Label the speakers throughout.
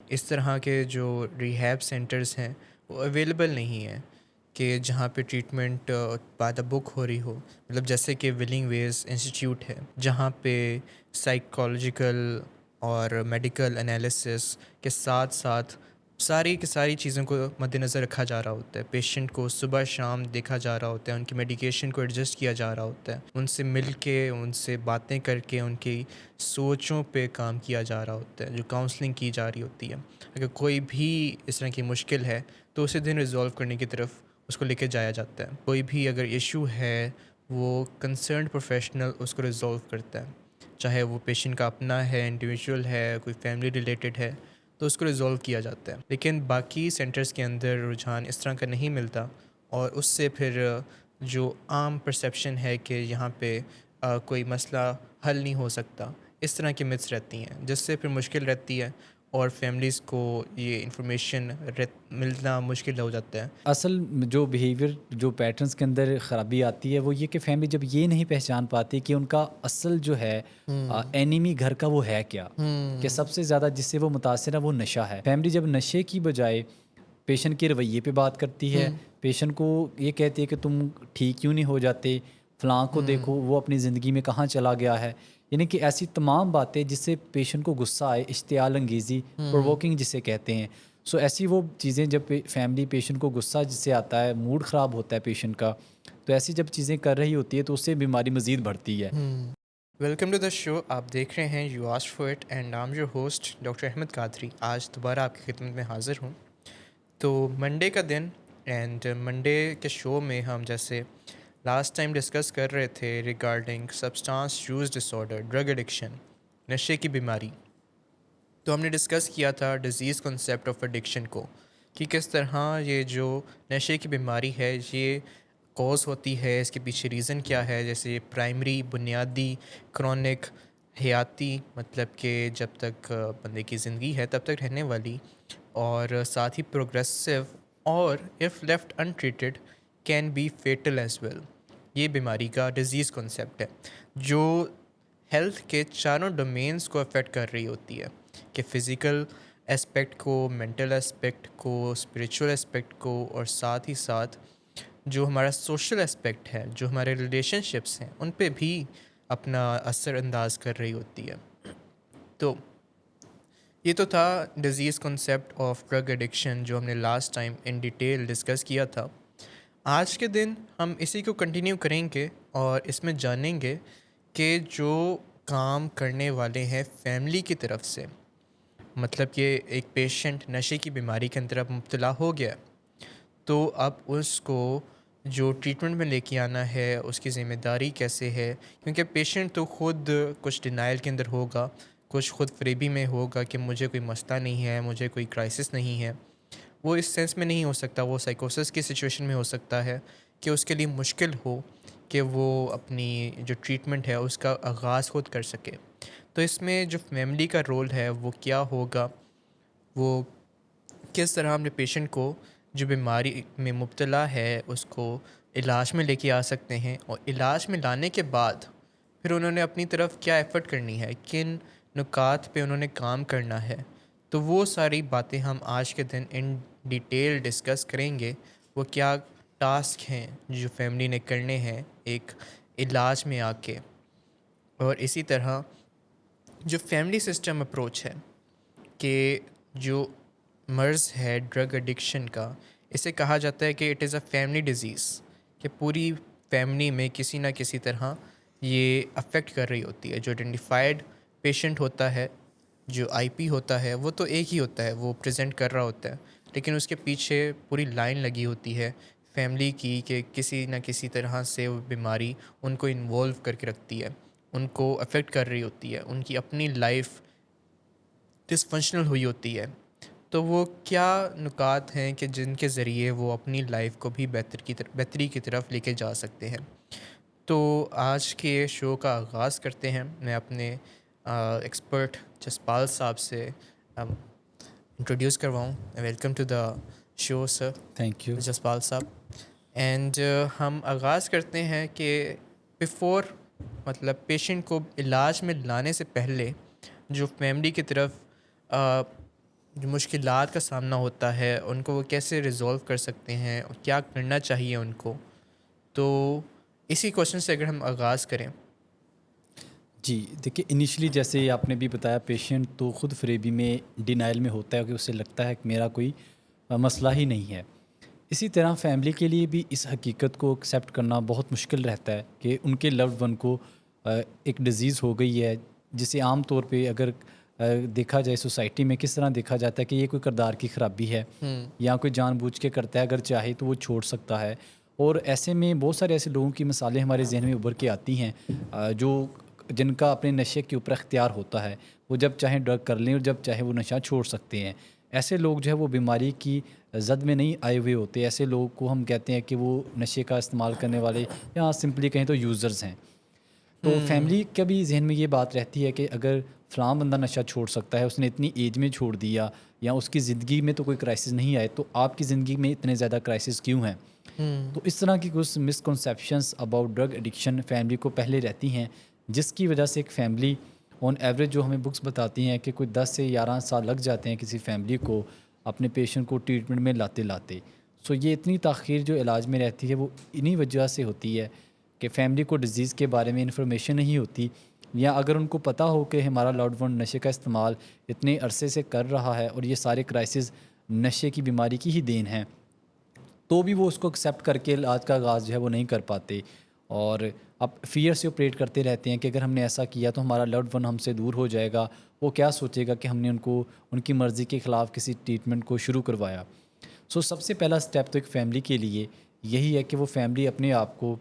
Speaker 1: اس طرح کے جو ریہیب سینٹرز ہیں وہ اویلیبل نہیں ہیں کہ جہاں پہ ٹریٹمنٹ بعد بک ہو رہی ہو. مطلب جیسے کہ ولنگ ویز انسٹیٹیوٹ ہے جہاں پہ سائیکالوجیکل اور میڈیکل انالیسس کے ساتھ ساتھ ساری کی ساری چیزوں کو مد نظر رکھا جا رہا ہوتا ہے. پیشنٹ کو صبح شام دیکھا جا رہا ہوتا ہے, ان کی میڈیکیشن کو ایڈجسٹ کیا جا رہا ہوتا ہے, ان سے مل کے ان سے باتیں کر کے ان کی سوچوں پہ کام کیا جا رہا ہوتا ہے, جو کاؤنسلنگ کی جا رہی ہوتی ہے. اگر کوئی بھی اس طرح کی مشکل ہے تو اسے دن ریزولو کرنے کی طرف اس کو لے کے جایا جاتا ہے. کوئی بھی اگر ایشو ہے وہ کنسرنڈ پروفیشنل اس کو ریزولو کرتا ہے, چاہے وہ پیشنٹ کا اپنا ہے, انڈیویجول ہے, کوئی فیملی ریلیٹڈ ہے, تو اس کو ریزولو کیا جاتا ہے. لیکن باقی سینٹرز کے اندر رجحان اس طرح کا نہیں ملتا, اور اس سے پھر جو عام پرسیپشن ہے کہ یہاں پہ کوئی مسئلہ حل نہیں ہو سکتا, اس طرح کی متس رہتی ہیں, جس سے پھر مشکل رہتی ہے اور فیملیز کو یہ انفارمیشن ملنا مشکل ہو جاتا ہے.
Speaker 2: اصل جو بیہیویئر جو پیٹرنس کے اندر خرابی آتی ہے وہ یہ کہ فیملی جب یہ نہیں پہچان پاتی کہ ان کا اصل جو ہے اینیمی گھر کا وہ ہے کیا، کہ سب سے زیادہ جس سے وہ متاثر ہے وہ نشہ ہے. فیملی جب نشے کی بجائے پیشنٹ کے رویے پہ بات کرتی ہے، پیشنٹ کو یہ کہتی ہے کہ تم ٹھیک کیوں نہیں ہو جاتے، فلاں کو دیکھو وہ اپنی زندگی میں کہاں چلا گیا ہے، یعنی کہ ایسی تمام باتیں جس سے پیشنٹ کو غصہ آئے، اشتعال انگیزی، پرووکنگ جسے کہتے ہیں. سو ایسی وہ چیزیں جب فیملی پیشنٹ کو غصہ جس سے آتا ہے، موڈ خراب ہوتا ہے پیشنٹ کا، تو ایسی جب چیزیں کر رہی ہوتی ہے تو اس سے بیماری مزید بڑھتی ہے.
Speaker 1: Welcome to the show. آپ دیکھ رہے ہیں you ask for it and I am your host doctor Ahmed Qadri. آج دوبارہ آپ کی خدمت میں حاضر ہوں. تو منڈے کا دن, اینڈ منڈے کے شو میں ہم جیسے لاسٹ ٹائم ڈسکس کر رہے تھے ریگارڈنگ سبسٹانس یوز ڈس آرڈر, ڈرگ ایڈکشن, نشے کی بیماری. تو ہم نے ڈسکس کیا تھا ڈیزیز کنسیپٹ آف ایڈکشن کو, کہ کس طرح یہ جو نشے کی بیماری ہے یہ کوز ہوتی ہے, اس کے پیچھے ریزن کیا ہے. جیسے پرائمری, بنیادی, کرونک, حیاتی, مطلب کہ جب تک بندے کی زندگی ہے تب تک رہنے والی, اور ساتھ ہی پروگریسو, اور if left untreated can be fatal as well. یہ بیماری کا ڈیزیز کنسیپٹ ہے جو ہیلتھ کے چاروں ڈومینز کو افیکٹ کر رہی ہوتی ہے, کہ فزیکل اسپیکٹ کو, مینٹل اسپیکٹ کو, اسپریچول اسپیکٹ کو, اور ساتھ ہی ساتھ جو ہمارا سوشل اسپیکٹ ہے, جو ہمارے ریلیشن شپس ہیں, ان پہ بھی اپنا اثر انداز کر رہی ہوتی ہے. تو یہ تو تھا disease concept of drug addiction جو ہم نے last time in detail discuss کیا تھا. آج کے دن ہم اسی کو کنٹینیو کریں گے اور اس میں جانیں گے کہ جو کام کرنے والے ہیں فیملی کی طرف سے, مطلب کہ ایک پیشنٹ نشے کی بیماری کے اندر اب مبتلا ہو گیا, تو اب اس کو جو ٹریٹمنٹ میں لے کے آنا ہے اس کی ذمہ داری کیسے ہے. کیونکہ پیشنٹ تو خود کچھ ڈینائل کے اندر ہوگا, کچھ خود فریبی میں ہوگا کہ مجھے کوئی مسئلہ نہیں ہے, مجھے کوئی کرائسس نہیں ہے. وہ اس سینس میں نہیں ہو سکتا, وہ سائیکوسس کی سچویشن میں ہو سکتا ہے کہ اس کے لیے مشکل ہو کہ وہ اپنی جو ٹریٹمنٹ ہے اس کا آغاز خود کر سکے. تو اس میں جو فیملی کا رول ہے وہ کیا ہوگا, وہ کس طرح ہم نے پیشنٹ کو جو بیماری میں مبتلا ہے اس کو علاج میں لے کے آ سکتے ہیں, اور علاج میں لانے کے بعد پھر انہوں نے اپنی طرف کیا ایفرٹ کرنی ہے, کن نکات پہ انہوں نے کام کرنا ہے. تو وہ ساری باتیں ہم آج کے دن ان ڈیٹیل ڈسکس کریں گے. وہ کیا ٹاسک ہیں جو فیملی نے کرنے ہیں ایک علاج میں آ کے, اور اسی طرح جو فیملی سسٹم اپروچ ہے کہ جو مرض ہے ڈرگ ایڈکشن کا, اسے کہا جاتا ہے کہ it is a family disease, کہ پوری فیملی میں کسی نہ کسی طرح یہ افیکٹ کر رہی ہوتی ہے. جو آئیڈینٹیفائڈ پیشنٹ ہوتا ہے, جو آئی پی ہوتا ہے, وہ تو ایک ہی ہوتا ہے, وہ پریزنٹ کر رہا ہوتا ہے, لیکن اس کے پیچھے پوری لائن لگی ہوتی ہے فیملی کی کہ کسی نہ کسی طرح سے وہ بیماری ان کو انوالو کر کے رکھتی ہے, ان کو افیکٹ کر رہی ہوتی ہے, ان کی اپنی لائف ڈس فنکشنل ہوئی ہوتی ہے. تو وہ کیا نکات ہیں کہ جن کے ذریعے وہ اپنی لائف کو بھی بہتری کی طرف لے کے جا سکتے ہیں. تو آج کے شو کا آغاز کرتے ہیں. میں اپنے ایکسپرٹ جسپال صاحب سے انٹروڈیوس کرواؤں. Welcome to the show sir.
Speaker 2: Thank you.
Speaker 1: Jaspal صاحب. اینڈ ہم آغاز کرتے ہیں کہ بیفور, مطلب پیشنٹ کو علاج میں لانے سے پہلے جو فیملی کی طرف جو مشکلات کا سامنا ہوتا ہے ان کو وہ کیسے ریزولو کر سکتے ہیں اور کیا کرنا چاہیے ان کو. تو اسی کوشچن سے اگر ہم آغاز کریں.
Speaker 2: جی دیکھیے، انیشلی جیسے آپ نے بھی بتایا، پیشنٹ تو خود فریبی میں ڈینائل میں ہوتا ہے کہ اسے لگتا ہے کہ میرا کوئی مسئلہ ہی نہیں ہے. اسی طرح فیملی کے لیے بھی اس حقیقت کو ایکسیپٹ کرنا بہت مشکل رہتا ہے کہ ان کے لوڈ ون کو ایک ڈیزیز ہو گئی ہے، جسے عام طور پہ اگر دیکھا جائے سوسائٹی میں کس طرح دیکھا جاتا ہے کہ یہ کوئی کردار کی خرابی ہے یا کوئی جان بوجھ کے کرتا ہے، اگر چاہے تو وہ چھوڑ سکتا ہے. اور ایسے میں بہت سارے ایسے لوگوں کی مثالیں ہمارے ذہن میں ابھر کے آتی ہیں جو جن کا اپنے نشے کے اوپر اختیار ہوتا ہے، وہ جب چاہیں ڈرگ کر لیں اور جب چاہیں وہ نشہ چھوڑ سکتے ہیں. ایسے لوگ جو ہے وہ بیماری کی زد میں نہیں آئے ہوئے ہوتے. ایسے لوگوں کو ہم کہتے ہیں کہ وہ نشے کا استعمال کرنے والے، یا سمپلی کہیں تو یوزرز ہیں. تو فیملی کا بھی ذہن میں یہ بات رہتی ہے کہ اگر فلاں بندہ نشہ چھوڑ سکتا ہے، اس نے اتنی ایج میں چھوڑ دیا، یا اس کی زندگی میں تو کوئی کرائسس نہیں آئے، تو آپ کی زندگی میں اتنے زیادہ کرائسس کیوں ہیں؟ تو اس طرح کی کچھ misconceptions about drug addiction family کو پہلے رہتی ہیں، جس کی وجہ سے ایک فیملی آن ایوریج جو ہمیں بکس بتاتی ہیں کہ کوئی 10 سے 11 سال لگ جاتے ہیں کسی فیملی کو اپنے پیشنٹ کو ٹریٹمنٹ میں لاتے لاتے. سو یہ اتنی تاخیر جو علاج میں رہتی ہے وہ انہی وجہ سے ہوتی ہے کہ فیملی کو ڈیزیز کے بارے میں انفارمیشن نہیں ہوتی، یا اگر ان کو پتہ ہو کہ ہمارا لاڈ ون نشے کا استعمال اتنے عرصے سے کر رہا ہے اور یہ سارے کرائسس نشے کی بیماری کی ہی دین ہیں، تو بھی وہ اس کو ایکسیپٹ کر کے علاج کا آغاز جو ہے وہ نہیں کر پاتے. اور اب فیئر سے آپریٹ کرتے رہتے ہیں کہ اگر ہم نے ایسا کیا تو ہمارا لوڈ ون ہم سے دور ہو جائے گا، وہ کیا سوچے گا کہ ہم نے ان کو ان کی مرضی کے خلاف کسی ٹریٹمنٹ کو شروع کروایا. سو سب سے پہلا سٹیپ تو ایک فیملی کے لیے یہی ہے کہ وہ فیملی اپنے آپ کو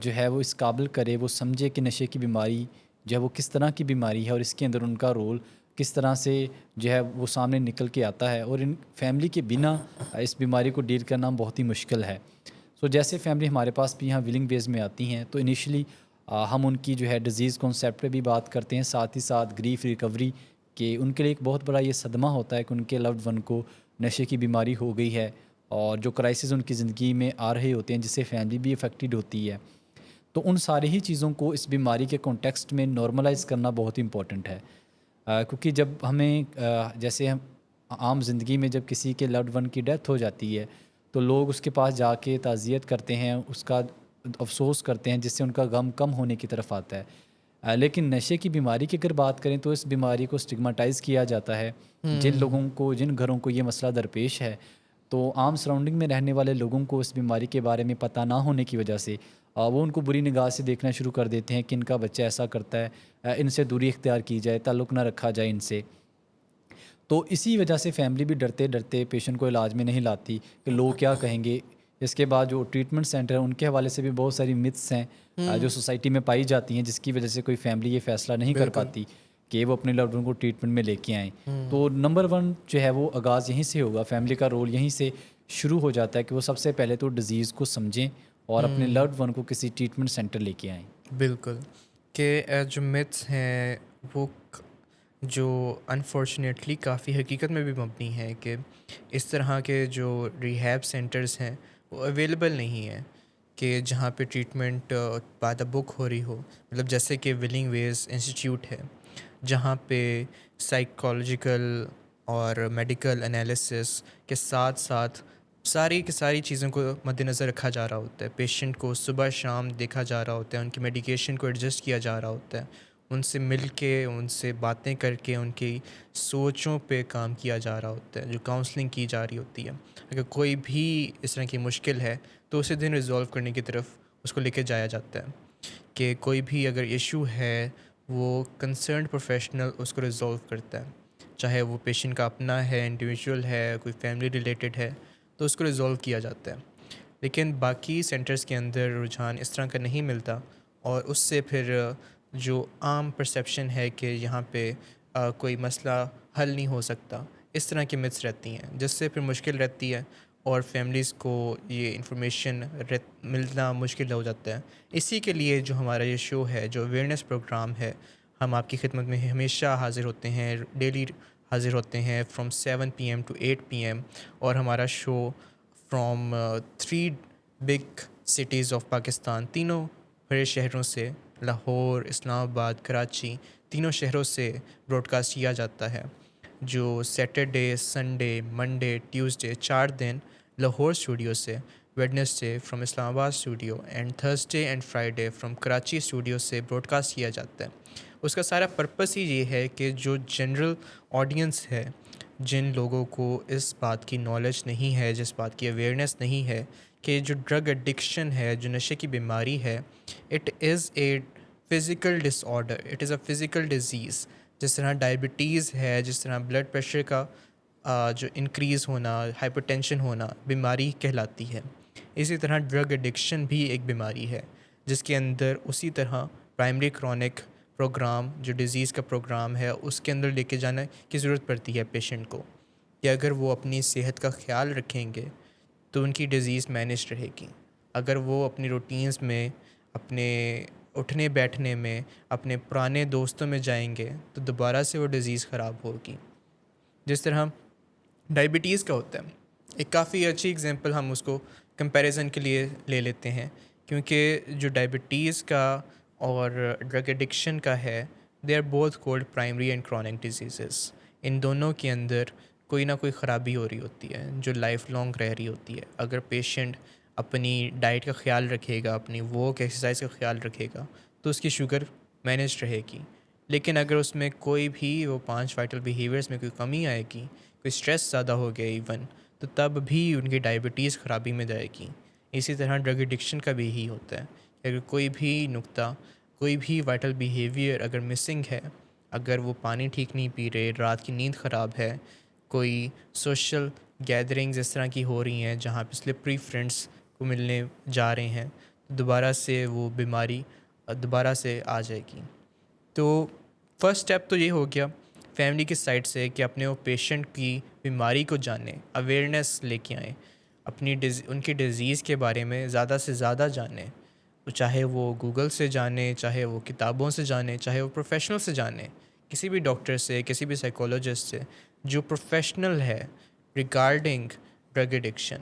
Speaker 2: جو ہے وہ اس قابل کرے، وہ سمجھے کہ نشے کی بیماری جو ہے وہ کس طرح کی بیماری ہے، اور اس کے اندر ان کا رول کس طرح سے جو ہے وہ سامنے نکل کے آتا ہے، اور ان فیملی کے بنا اس بیماری کو ڈیل کرنا بہت ہی مشکل ہے. سو جیسے فیملی ہمارے پاس بھی یہاں ویلنگ بیز میں آتی ہیں، تو انیشلی ہم ان کی جو ہے ڈیزیز کانسیپٹ پہ بھی بات کرتے ہیں، ساتھ ہی ساتھ گریف ریکوری کہ ان کے لیے ایک بہت بڑا یہ صدمہ ہوتا ہے کہ ان کے لوڈ ون کو نشے کی بیماری ہو گئی ہے، اور جو کرائسس ان کی زندگی میں آ رہے ہوتے ہیں جس سے فیملی بھی افیکٹڈ ہوتی ہے. تو ان ساری ہی چیزوں کو اس بیماری کے کانٹیکسٹ میں نارملائز کرنا بہت امپورٹنٹ ہے. کیونکہ جب ہمیں جیسے ہم عام زندگی میں جب کسی کے لوڈ ون کی ڈیتھ ہو جاتی ہے تو لوگ اس کے پاس جا کے تعزیت کرتے ہیں، اس کا افسوس کرتے ہیں، جس سے ان کا غم کم ہونے کی طرف آتا ہے. لیکن نشے کی بیماری کی اگر بات کریں تو اس بیماری کو اسٹگماٹائز کیا جاتا ہے. جن لوگوں کو، جن گھروں کو یہ مسئلہ درپیش ہے، تو عام سراؤنڈنگ میں رہنے والے لوگوں کو اس بیماری کے بارے میں پتہ نہ ہونے کی وجہ سے وہ ان کو بری نگاہ سے دیکھنا شروع کر دیتے ہیں کہ ان کا بچہ ایسا کرتا ہے، ان سے دوری اختیار کی جائے، تعلق نہ رکھا جائے ان سے. تو اسی وجہ سے فیملی بھی ڈرتے ڈرتے پیشنٹ کو علاج میں نہیں لاتی کہ لوگ کیا کہیں گے. اس کے بعد جو ٹریٹمنٹ سینٹر ہیں ان کے حوالے سے بھی بہت ساری متس ہیں جو سوسائٹی میں پائی جاتی ہیں، جس کی وجہ سے کوئی فیملی یہ فیصلہ نہیں کر
Speaker 1: بالکل.
Speaker 2: پاتی کہ وہ اپنے لوڈ ون کو ٹریٹمنٹ میں لے کے آئیں. تو نمبر 1 جو ہے وہ آغاز یہیں سے ہوگا، فیملی کا رول یہیں سے شروع ہو جاتا ہے کہ وہ سب سے پہلے تو ڈیزیز کو سمجھیں اور اپنے لوڈ ون کو کسی ٹریٹمنٹ سینٹر لے کے آئیں.
Speaker 1: بالکل. کہ جو متس ہیں وہ جو انفارچونیٹلی کافی حقیقت میں بھی مبنی ہیں کہ اس طرح کے جو ریہیب سینٹرز ہیں وہ اویلیبل نہیں ہیں کہ جہاں پہ ٹریٹمنٹ بعد بک ہو رہی ہو. مطلب جیسے کہ ویلنگ ویز انسٹیٹیوٹ ہے جہاں پہ سائیکالوجیکل اور میڈیکل انالیسس کے ساتھ ساتھ ساری کی ساری چیزوں کو مد نظر رکھا جا رہا ہوتا ہے. پیشنٹ کو صبح شام دیکھا جا رہا ہوتا ہے، ان کی میڈیکیشن کو ایڈجسٹ کیا جا رہا ہوتا ہے، ان سے مل کے، ان سے باتیں کر کے ان کی سوچوں پہ کام کیا جا رہا ہوتا ہے، جو کاؤنسلنگ کی جا رہی ہوتی ہے. اگر کوئی بھی اس طرح کی مشکل ہے تو اسی دن ریزولو کرنے کی طرف اس کو لے کے جایا جاتا ہے. کہ کوئی بھی اگر ایشو ہے وہ کنسرنڈ پروفیشنل اس کو ریزولو کرتا ہے، چاہے وہ پیشنٹ کا اپنا ہے، انڈیویجول ہے، کوئی فیملی ریلیٹڈ ہے، تو اس کو ریزولو کیا جاتا ہے. لیکن باقی سینٹرز کے اندر رجحان اس طرح کا نہیں ملتا، اور اس سے پھر جو عام پرسیپشن ہے کہ یہاں پہ کوئی مسئلہ حل نہیں ہو سکتا، اس طرح کی متس رہتی ہیں، جس سے پھر مشکل رہتی ہے اور فیملیز کو یہ انفارمیشن ملنا مشکل ہو جاتا ہے. اسی کے لیے جو ہمارا یہ شو ہے، جو اویئرنیس پروگرام ہے، ہم آپ کی خدمت میں ہمیشہ حاضر ہوتے ہیں، ڈیلی حاضر ہوتے ہیں فرام 7 PM to 8 PM، اور ہمارا show from 3 big cities of Pakistan, تینوں بڑے شہروں سے، لاہور، اسلام آباد، کراچی، تینوں شہروں سے براڈ کاسٹ کیا جاتا ہے. جو سیٹرڈے سنڈے منڈے ٹیوزڈے 4 دن لاہور اسٹوڈیو سے، ویڈنسڈے فرام اسلام آباد studio and Thursday and Friday from Karachi studio سے براڈ کاسٹ کیا جاتا ہے۔ اس کا سارا پرپس ہی یہ ہے کہ جو جنرل آڈینس ہے، جن لوگوں کو اس بات کی نالج نہیں ہے، جس بات کی اویئرنیس نہیں ہے کہ جو ڈرگ ایڈکشن ہے، جو نشے کی بیماری ہے، it is a physical disorder, it is a physical disease. جس طرح ڈائبٹیز ہے، جس طرح بلڈ پریشر کا جو انکریز ہونا، ہائپر ٹینشن ہونا بیماری کہلاتی ہے، اسی طرح ڈرگ ایڈکشن بھی ایک بیماری ہے، جس کے اندر اسی طرح پرائمری کرونک پروگرام جو ڈیزیز کا پروگرام ہے اس کے اندر لے کے جانے کی ضرورت پڑتی ہے پیشنٹ کو، کہ اگر وہ اپنی صحت کا خیال رکھیں گے تو ان کی ڈیزیز مینیج رہے گی۔ اگر وہ اپنی روٹینز میں، اپنے اٹھنے بیٹھنے میں، اپنے پرانے دوستوں میں جائیں گے تو دوبارہ سے وہ ڈیزیز خراب ہوگی۔ جس طرح ڈائبٹیز کا ہوتا ہے، ایک کافی اچھی اگزامپل ہم اس کو کمپیریزن کے لیے لے لیتے ہیں، کیونکہ جو ڈائبٹیز کا اور ڈرگ ایڈکشن کا ہے، they are both called primary and chronic diseases. ان دونوں کے اندر کوئی نہ کوئی خرابی ہو رہی ہوتی ہے جو لائف لانگ رہ رہی ہوتی ہے۔ اگر پیشنٹ اپنی ڈائٹ کا خیال رکھے گا، اپنی واک ایکسرسائز کا خیال رکھے گا تو اس کی شوگر مینیج رہے گی، لیکن اگر اس میں کوئی بھی وہ 5 وائٹل بیہیویئرس میں کوئی کمی آئے گی، کوئی اسٹریس زیادہ ہو گیا ایون، تو تب بھی ان کی ڈائبٹیز خرابی میں جائے گی۔ اسی طرح ڈرگ ایڈکشن کا بھی یہی ہوتا ہے، اگر کوئی بھی نقطہ، کوئی بھی وائٹل بیہیویئر اگر مسنگ ہے، اگر وہ پانی ٹھیک نہیں پی رہے، رات کی نیند خراب ہے، کوئی سوشل گیدرنگز اس طرح کی ہو رہی ہیں جہاں پہ سلپری فرینڈس کو ملنے جا رہے ہیں، دوبارہ سے وہ بیماری دوبارہ سے آ جائے گی۔ تو فرسٹ اسٹیپ تو یہ ہو گیا فیملی کی سائڈ سے کہ اپنے وہ پیشنٹ کی بیماری کو جانیں، اویئرنیس لے کے آئیں، اپنی ان کی ڈیزیز کے بارے میں زیادہ سے زیادہ جانیں، چاہے وہ گوگل سے جانیں، چاہے وہ کتابوں سے جانیں، چاہے وہ پروفیشنل سے جانیں، کسی بھی ڈاکٹر سے، کسی بھی سائیکولوجسٹ سے جو پروفیشنل ہے ریگارڈنگ ڈرگ ایڈکشن۔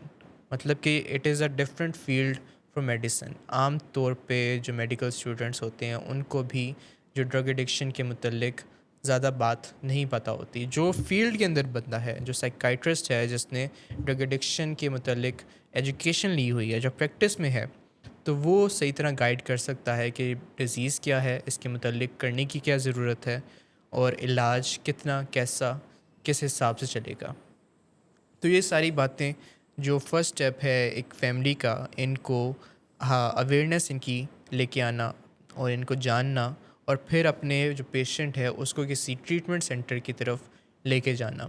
Speaker 1: مطلب کہ it is a different field from medicine. عام طور پہ جو میڈیکل اسٹوڈنٹس ہوتے ہیں ان کو بھی جو ڈرگ ایڈکشن کے متعلق زیادہ بات نہیں پتہ ہوتی۔ جو فیلڈ کے اندر بندہ ہے، جو سائیکائٹرسٹ ہے، جس نے ڈرگ ایڈکشن کے متعلق ایجوکیشن لی ہوئی ہے، جو پریکٹس میں ہے، تو وہ صحیح طرح گائیڈ کر سکتا ہے کہ ڈیزیز کیا ہے، اس کے متعلق کرنے کی کیا ضرورت ہے، اور علاج کتنا، کیسا، کس حساب سے چلے گا۔ تو یہ ساری باتیں جو فرسٹ اسٹیپ ہے ایک فیملی کا، ان کو اویئرنیس ان کی لے کے آنا اور ان کو جاننا، اور پھر اپنے جو پیشنٹ ہے اس کو کسی ٹریٹمنٹ سینٹر کی طرف لے کے جانا،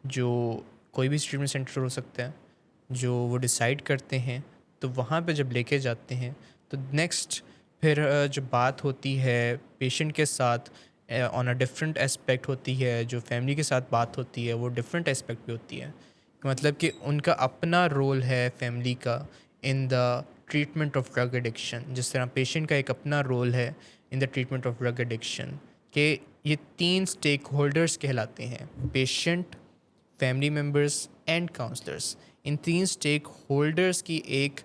Speaker 1: جو کوئی بھی ٹریٹمنٹ سینٹر ہو سکتا ہے، جو وہ ڈیسائیڈ کرتے ہیں، تو وہاں پہ جب لے کے جاتے ہیں تو نیکسٹ پھر جو بات ہوتی ہے پیشنٹ کے ساتھ آن اے ڈفرینٹ اسپیکٹ ہوتی ہے، جو فیملی کے ساتھ بات ہوتی ہے وہ ڈفرینٹ اسپیکٹ پہ ہوتی ہے، مطلب کہ ان کا اپنا رول ہے فیملی کا in the treatment of drug addiction, جس طرح پیشنٹ کا ایک اپنا رول ہے in the treatment of drug addiction, کہ یہ 3 اسٹیک ہولڈرس کہلاتے ہیں، patient, family members and counsellors. ان 3 اسٹیک ہولڈرس کی ایک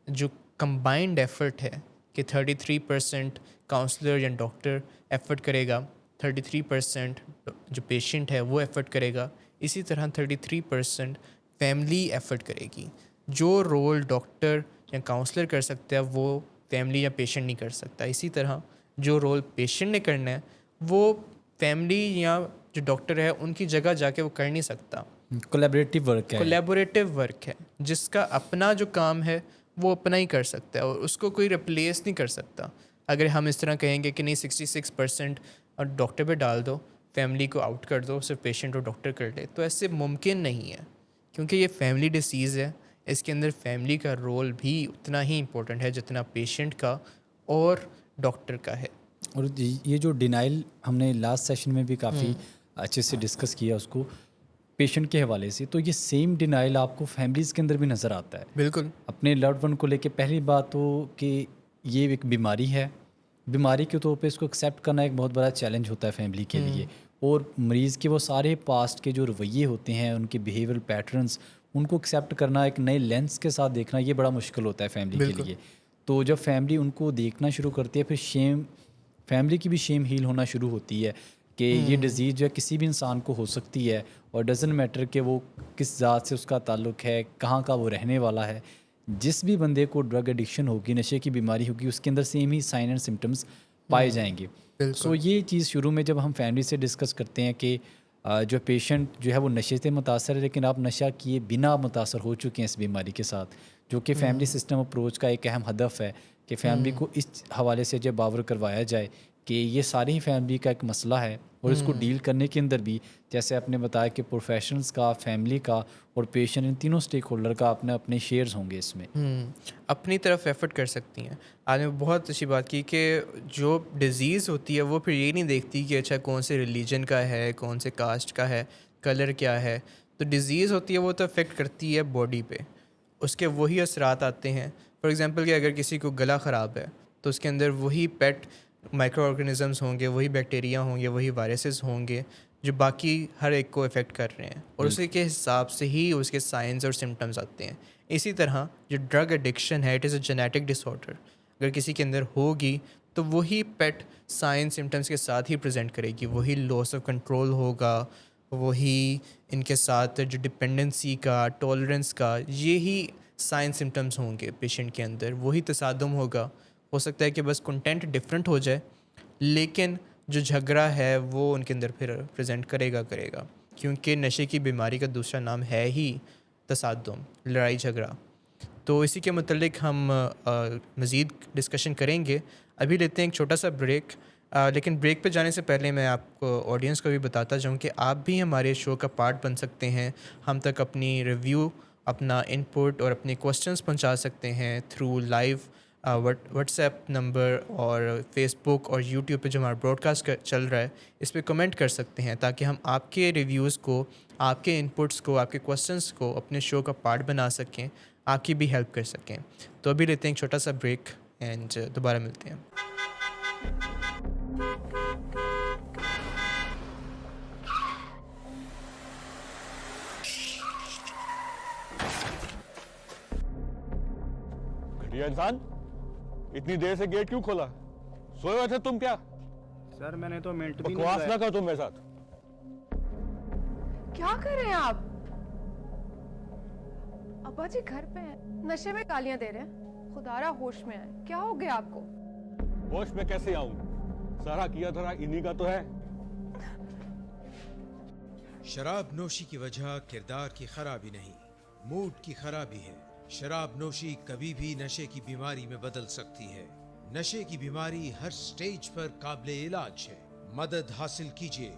Speaker 1: جو کمبائنڈ ایفرٹ ہے کہ 33% کاؤنسلر یا ڈاکٹر ایفرٹ کرے گا، 33% جو پیشنٹ ہے وہ ایفرٹ کرے گا، اسی طرح 33% فیملی ایفرٹ کرے گی۔ جو رول ڈاکٹر یا کاؤنسلر کر سکتا ہے وہ فیملی یا پیشنٹ نہیں کر سکتا، اسی طرح جو رول پیشنٹ نے کرنا ہے وہ فیملی یا جو ڈاکٹر ہے ان کی جگہ جا کے وہ کر نہیں سکتا۔
Speaker 2: کولیبریٹیو ورک ہے،
Speaker 1: کولیبوریٹیو ورک ہے، جس کا اپنا جو کام ہے وہ اپنا ہی کر سکتا ہے اور اس کو کوئی ریپلیس نہیں کر سکتا۔ اگر ہم اس طرح کہیں گے کہ نہیں 66% اور ڈاکٹر پہ ڈال دو، فیملی کو آؤٹ کر دو، صرف پیشنٹ اور ڈاکٹر کر لے، تو ایسے ممکن نہیں ہے، کیونکہ یہ فیملی ڈیسیز ہے، اس کے اندر فیملی کا رول بھی اتنا ہی امپورٹنٹ ہے جتنا پیشنٹ کا اور ڈاکٹر کا ہے۔
Speaker 2: اور یہ جو ڈینائل ہم نے لاسٹ سیشن میں بھی کافی اچھے سے ڈسکس کیا اس کو پیشنٹ کے حوالے سے، تو یہ سیم ڈینائل آپ کو فیملیز کے اندر بھی نظر آتا ہے
Speaker 1: بالکل
Speaker 2: اپنے لوڈ ون کو لے کے۔ پہلی بات تو کہ یہ ایک بیماری ہے، بیماری کے طور پہ اس کو ایکسیپٹ کرنا ایک بہت بڑا چیلنج ہوتا ہے فیملی کے لیے، اور مریض کے وہ سارے پاسٹ کے جو رویے ہوتے ہیں، ان کے بیہیویئر پیٹرنس، ان کو ایکسیپٹ کرنا، ایک نئے لینس کے ساتھ دیکھنا، یہ بڑا مشکل ہوتا ہے فیملی کے لیے۔ تو جب فیملی ان کو دیکھنا شروع کرتی ہے، پھر فیملی کی بھی شیم ہیل ہونا شروع ہوتی ہے کہ یہ ڈیزیز جو ہے کسی بھی انسان کو ہو سکتی ہے، اور ڈزنٹ میٹر کہ وہ کس ذات سے اس کا تعلق ہے، کہاں کا وہ رہنے والا ہے. جس بھی بندے کو ڈرگ ایڈکشن ہوگی، نشے کی بیماری ہوگی، اس کے اندر سیم ہی سائن اینڈ سمٹمس پائے جائیں گے. سو یہ چیز شروع میں جب ہم فیملی سے ڈسکس کرتے ہیں کہ جو پیشنٹ جو ہے وہ نشے سے متاثر ہے، لیکن آپ نشہ کیے بنا متاثر ہو چکے ہیں اس بیماری کے ساتھ، جو کہ فیملی سسٹم اپروچ کا ایک اہم ہدف ہے کہ فیملی کو اس حوالے سے جب باور کروایا جائے کہ یہ ساری ہی فیملی کا ایک مسئلہ ہے، اور اس کو ڈیل کرنے کے اندر بھی جیسے آپ نے بتایا کہ پروفیشنلز کا، فیملی کا اور پیشنٹ، ان تینوں سٹیک ہولڈر کا اپنے شیئرز ہوں گے اس میں.
Speaker 1: اپنی طرف ایفرٹ کر سکتی ہیں. آپ نے بہت اچھی بات کی کہ جو ڈیزیز ہوتی ہے وہ پھر یہ نہیں دیکھتی کہ اچھا کون سے ریلیجن کا ہے، کون سے کاسٹ کا ہے، کلر کیا ہے. تو ڈیزیز ہوتی ہے وہ تو افیکٹ کرتی ہے باڈی پہ، اس کے وہی اثرات آتے ہیں. فار ایگزامپل کہ اگر کسی کو گلا خراب ہے تو اس کے اندر وہی پیٹ مائکرو آرگنزمس ہوں گے، وہی بیکٹیریا ہوں گے، وہی وائرسز ہوں گے جو باقی ہر ایک کو افیکٹ کر رہے ہیں، اور اسی کے حساب سے ہی اس کے سائنس اور سمٹمز آتے ہیں. اسی طرح جو ڈرگ ایڈکشن ہے، it is a genetic disorder. اگر کسی کے اندر ہوگی تو وہی پیٹ سائنس سمٹمز کے ساتھ ہی پریزنٹ کرے گی، وہی لاس آف کنٹرول ہوگا، وہی ان کے ساتھ جو ڈپینڈنسی کا، ٹالرنس کا، یہی سائنس سمٹمز ہوں گے پیشنٹ کے اندر. وہی تصادم ہوگا. ہو سکتا ہے کہ بس کنٹینٹ ڈفرینٹ ہو جائے، لیکن جو جھگڑا ہے وہ ان کے اندر پھر پریزنٹ کرے گا کیونکہ نشے کی بیماری کا دوسرا نام ہے ہی تصادم، لڑائی جھگڑا. تو اسی کے متعلق ہم مزید ڈسکشن کریں گے. ابھی لیتے ہیں ایک چھوٹا سا بریک، لیکن بریک پہ جانے سے پہلے میں آپ کو آڈینس کو بھی بتاتا جاؤں کہ آپ بھی ہمارے شو کا پارٹ بن سکتے ہیں. ہم تک اپنی ریویو، اپنا ان پٹ اور اپنے کوسچنس پہنچا سکتے ہیں through live what's app number, اور فیس بک اور یوٹیوب پہ جو ہمارا براڈ کاسٹ چل رہا ہے اس پہ کمنٹ کر سکتے ہیں، تاکہ ہم آپ کے ریویوز کو، آپ کے انپٹس کو، آپ کے کوسچنس کو اپنے شو کا پارٹ بنا سکیں، آپ کی بھی ہیلپ کر سکیں. تو ابھی لیتے ہیں ایک چھوٹا سا بریک اینڈ دوبارہ ملتے ہیں.
Speaker 3: گھٹیا انسان، اتنی دیر سے گیٹ کیوں کھولا؟ سوئے ہوئے تھے تم کیا؟
Speaker 4: سر میں نے تو منٹ بھی نہیں
Speaker 3: بکواس
Speaker 4: لگایا.
Speaker 3: نہ کر تم میرے ساتھ.
Speaker 5: کیا کر رہے ہیں آپ؟ ابا جی گھر پہ ہیں، نشے میں گالیاں دے رہے ہیں. خدا را ہوش میں آئے. کیا ہو گیا آپ کو؟
Speaker 3: ہوش میں کیسے آؤں؟ سارا کیا دھرا انہی کا تو ہے.
Speaker 6: شراب نوشی کی وجہ کردار کی خرابی نہیں، موڈ کی خرابی ہے. شراب نوشی کبھی بھی نشے کی بیماری میں بدل سکتی ہے. نشے کی بیماری ہر سٹیج پر قابل علاج ہے. مدد حاصل کیجیے،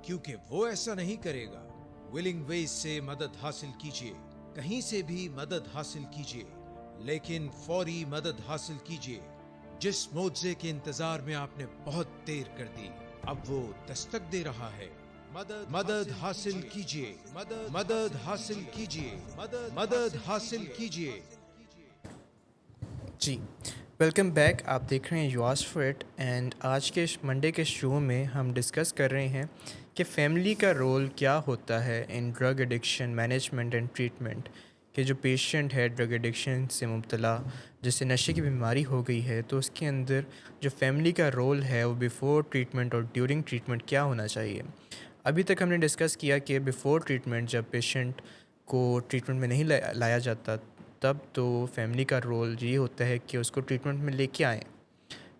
Speaker 6: کیونکہ وہ ایسا نہیں کرے گا. ولنگ ویز سے مدد حاصل کیجیے، کہیں سے بھی مدد حاصل کیجیے، لیکن فوری مدد حاصل کیجیے. جس معجزے کے انتظار میں آپ نے بہت دیر کر دی، اب وہ دستک دے رہا ہے. مدد حاصل کیجیے، مدد حاصل کیجیے، مدد حاصل کیجیے.
Speaker 1: جی ویلکم بیک. آپ دیکھ رہے ہیں you ask for it, and آج کے منڈے کے شو میں ہم ڈسکس کر رہے ہیں کہ فیملی کا رول کیا ہوتا ہے in drug addiction management and treatment. کہ جو پیشنٹ ہے ڈرگ ایڈکشن سے مبتلا، جس سے نشے کی بیماری ہو گئی ہے، تو اس کے اندر جو فیملی کا رول ہے وہ بیفور ٹریٹمنٹ اور ڈیورنگ ٹریٹمنٹ کیا ہونا چاہیے. ابھی تک ہم نے ڈسکس کیا کہ بیفور ٹریٹمنٹ جب پیشنٹ کو ٹریٹمنٹ میں نہیں لایا جاتا، تب تو فیملی کا رول یہ ہوتا ہے کہ اس کو ٹریٹمنٹ میں لے کے آئیں.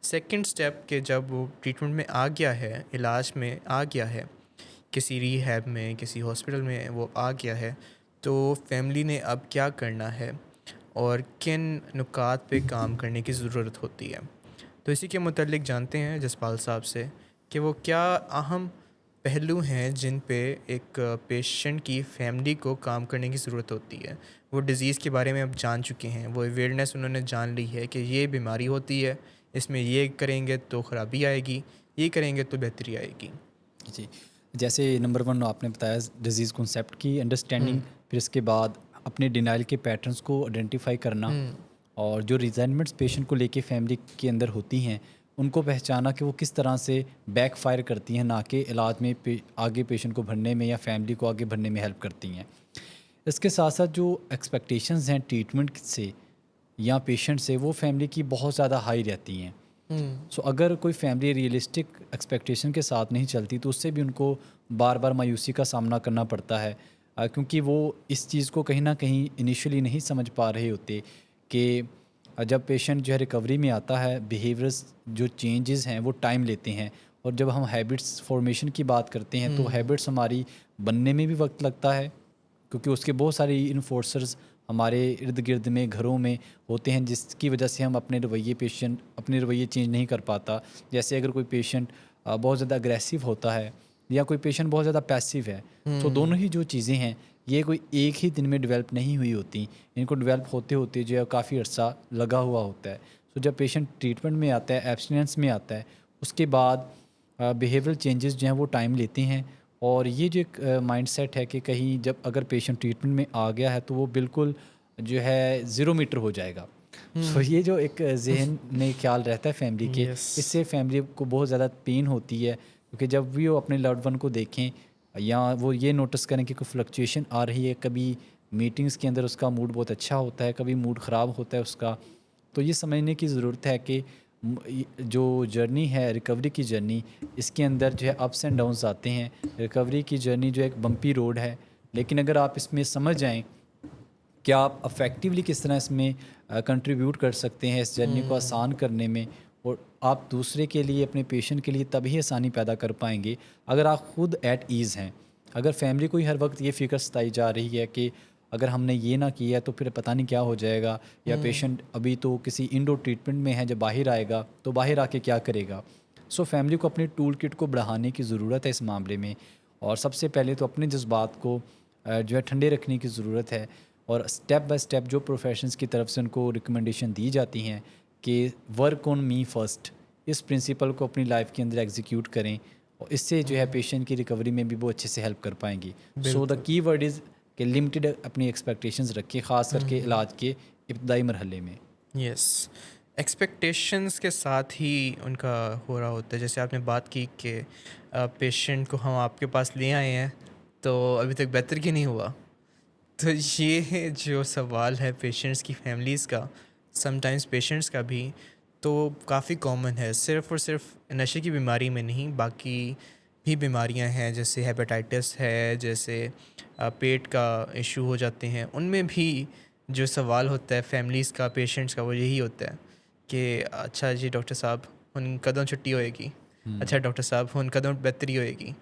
Speaker 1: سیکنڈ سٹیپ کہ جب وہ ٹریٹمنٹ میں آ گیا ہے، علاج میں آ گیا ہے، کسی ریہیب میں، کسی ہاسپٹل میں وہ آ گیا ہے، تو فیملی نے اب کیا کرنا ہے اور کن نکات پہ کام کرنے کی ضرورت ہوتی ہے. تو اسی کے متعلق جانتے ہیں جسپال صاحب سے کہ وہ کیا اہم پہلو ہیں جن پہ ایک پیشنٹ کی فیملی کو کام کرنے کی ضرورت ہوتی ہے. وہ ڈیزیز کے بارے میں اب جان چکے ہیں، وہ اویئرنیس انہوں نے جان لی ہے کہ یہ بیماری ہوتی ہے، اس میں یہ کریں گے تو خرابی آئے گی، یہ کریں گے تو بہتری آئے گی.
Speaker 2: جی جیسے نمبر 1 آپ نے بتایا ڈیزیز کنسیپٹ کی انڈرسٹینڈنگ، پھر اس کے بعد اپنے ڈینائل کے پیٹرنس کو آئیڈینٹیفائی کرنا، اور جو ریزائنمنٹس پیشنٹ کو لے کے فیملی کے اندر ہوتی ہیں ان کو پہچانا کہ وہ کس طرح سے بیک فائر کرتی ہیں، نہ کہ علاج میں آگے پیشنٹ کو بڑھنے میں یا فیملی کو آگے بڑھنے میں ہیلپ کرتی ہیں. اس کے ساتھ ساتھ جو ایکسپیکٹیشنز ہیں ٹریٹمنٹ سے یا پیشنٹ سے، وہ فیملی کی بہت زیادہ ہائی رہتی ہیں. سو اگر کوئی فیملی ریئلسٹک ایکسپیکٹیشن کے ساتھ نہیں چلتی تو اس سے بھی ان کو بار بار مایوسی کا سامنا کرنا پڑتا ہے، کیونکہ وہ اس چیز کو کہیں نہ کہیں انیشلی نہیں سمجھ پا رہے ہوتے کہ جب پیشنٹ جو ہے ریکوری میں آتا ہے، بیہیورز جو چینجز ہیں وہ ٹائم لیتے ہیں، اور جب ہم ہیبٹس فارمیشن کی بات کرتے ہیں تو ہیبٹس ہماری بننے میں بھی وقت لگتا ہے، کیونکہ اس کے بہت ساری انفورسرز ہمارے ارد گرد میں گھروں میں ہوتے ہیں، جس کی وجہ سے ہم اپنے رویے چینج نہیں کر پاتا. جیسے اگر کوئی پیشنٹ بہت زیادہ اگریسو ہوتا ہے یا کوئی پیشنٹ بہت زیادہ پیسیو ہے، تو دونوں ہی جو چیزیں ہیں یہ کوئی ایک ہی دن میں ڈیولپ نہیں ہوئی ہوتی، ان کو ڈیولپ ہوتے ہوتے جو ہے کافی عرصہ لگا ہوا ہوتا ہے. تو جب پیشنٹ ٹریٹمنٹ میں آتا ہے، ایبسٹیننس میں آتا ہے، اس کے بعد بیہیورل چینجز جو ہیں وہ ٹائم لیتے ہیں. اور یہ جو ایک مائنڈ سیٹ ہے کہ کہیں جب اگر پیشنٹ ٹریٹمنٹ میں آ گیا ہے تو وہ بالکل جو ہے 0 میٹر ہو جائے گا. سو یہ جو ایک ذہن میں خیال رہتا ہے فیملی کے، اس سے فیملی کو بہت زیادہ پین ہوتی ہے، کیونکہ جب بھی وہ اپنے لوڈ ون کو دیکھیں یا وہ یہ نوٹس کریں کہ کوئی فلکچویشن آ رہی ہے، کبھی میٹنگز کے اندر اس کا موڈ بہت اچھا ہوتا ہے، کبھی موڈ خراب ہوتا ہے اس کا، تو یہ سمجھنے کی ضرورت ہے کہ جو جرنی ہے ریکوری کی جرنی، اس کے اندر جو ہے اپس اینڈ ڈاؤنز آتے ہیں. ریکوری کی جرنی جو ایک بمپی روڈ ہے، لیکن اگر آپ اس میں سمجھ جائیں کہ آپ افیکٹولی کس طرح اس میں کنٹریبیوٹ کر سکتے ہیں اس جرنی کو آسان کرنے میں، اور آپ دوسرے کے لیے، اپنے پیشنٹ کے لیے تبھی آسانی پیدا کر پائیں گے اگر آپ خود ایٹ ایز ہیں. اگر فیملی کو ہی ہر وقت یہ فکر ستائی جا رہی ہے کہ اگر ہم نے یہ نہ کیا تو پھر پتہ نہیں کیا ہو جائے گا، یا پیشنٹ ابھی تو کسی انڈور ٹریٹمنٹ میں ہے، جب باہر آئے گا تو باہر آ کے کیا کرے گا. سو فیملی کو اپنے ٹول کٹ کو بڑھانے کی ضرورت ہے اس معاملے میں، اور سب سے پہلے تو اپنے جذبات کو جو ہے ٹھنڈے رکھنے کی ضرورت ہے، اور اسٹیپ بائی اسٹیپ جو پروفیشنز کی طرف سے ان کو ریکمنڈیشن دی جاتی ہیں کہ ورک آن می فرسٹ، اس پرنسپل کو اپنی لائف کے اندر ایگزیکیوٹ کریں، اور اس سے جو ہے پیشنٹ کی ریکوری میں بھی وہ اچھے سے ہیلپ کر پائیں گی. سو دا کی ورڈ از کہ لمیٹڈ اپنی ایکسپیکٹیشنز رکھیں، خاص کر کے علاج کے ابتدائی مرحلے میں.
Speaker 1: یس، ایکسپیکٹیشنس کے ساتھ ہی ان کا ہو رہا ہوتا ہے. جیسے آپ نے بات کی کہ پیشنٹ کو ہم آپ کے پاس لے آئے ہیں تو ابھی تک بہتر کیوں نہیں ہوا. تو یہ جو سوال ہے پیشنٹس کی فیملیز کا، سم ٹائمز پیشنٹس کا بھی، تو کافی کامن ہے. صرف اور صرف نشے کی بیماری میں نہیں، باقی بھی بیماریاں ہیں جیسے ہیپیٹائٹس ہے، جیسے پیٹ کا ایشو ہو جاتے ہیں، ان میں بھی جو سوال ہوتا ہے فیملیز کا، پیشنٹس کا، وہ یہی ہوتا ہے کہ اچھا جی ڈاکٹر صاحب ان کدوں چھٹی ہوئے گی، اچھا ڈاکٹر صاحب ان کدوں بہتری ہوئے گی.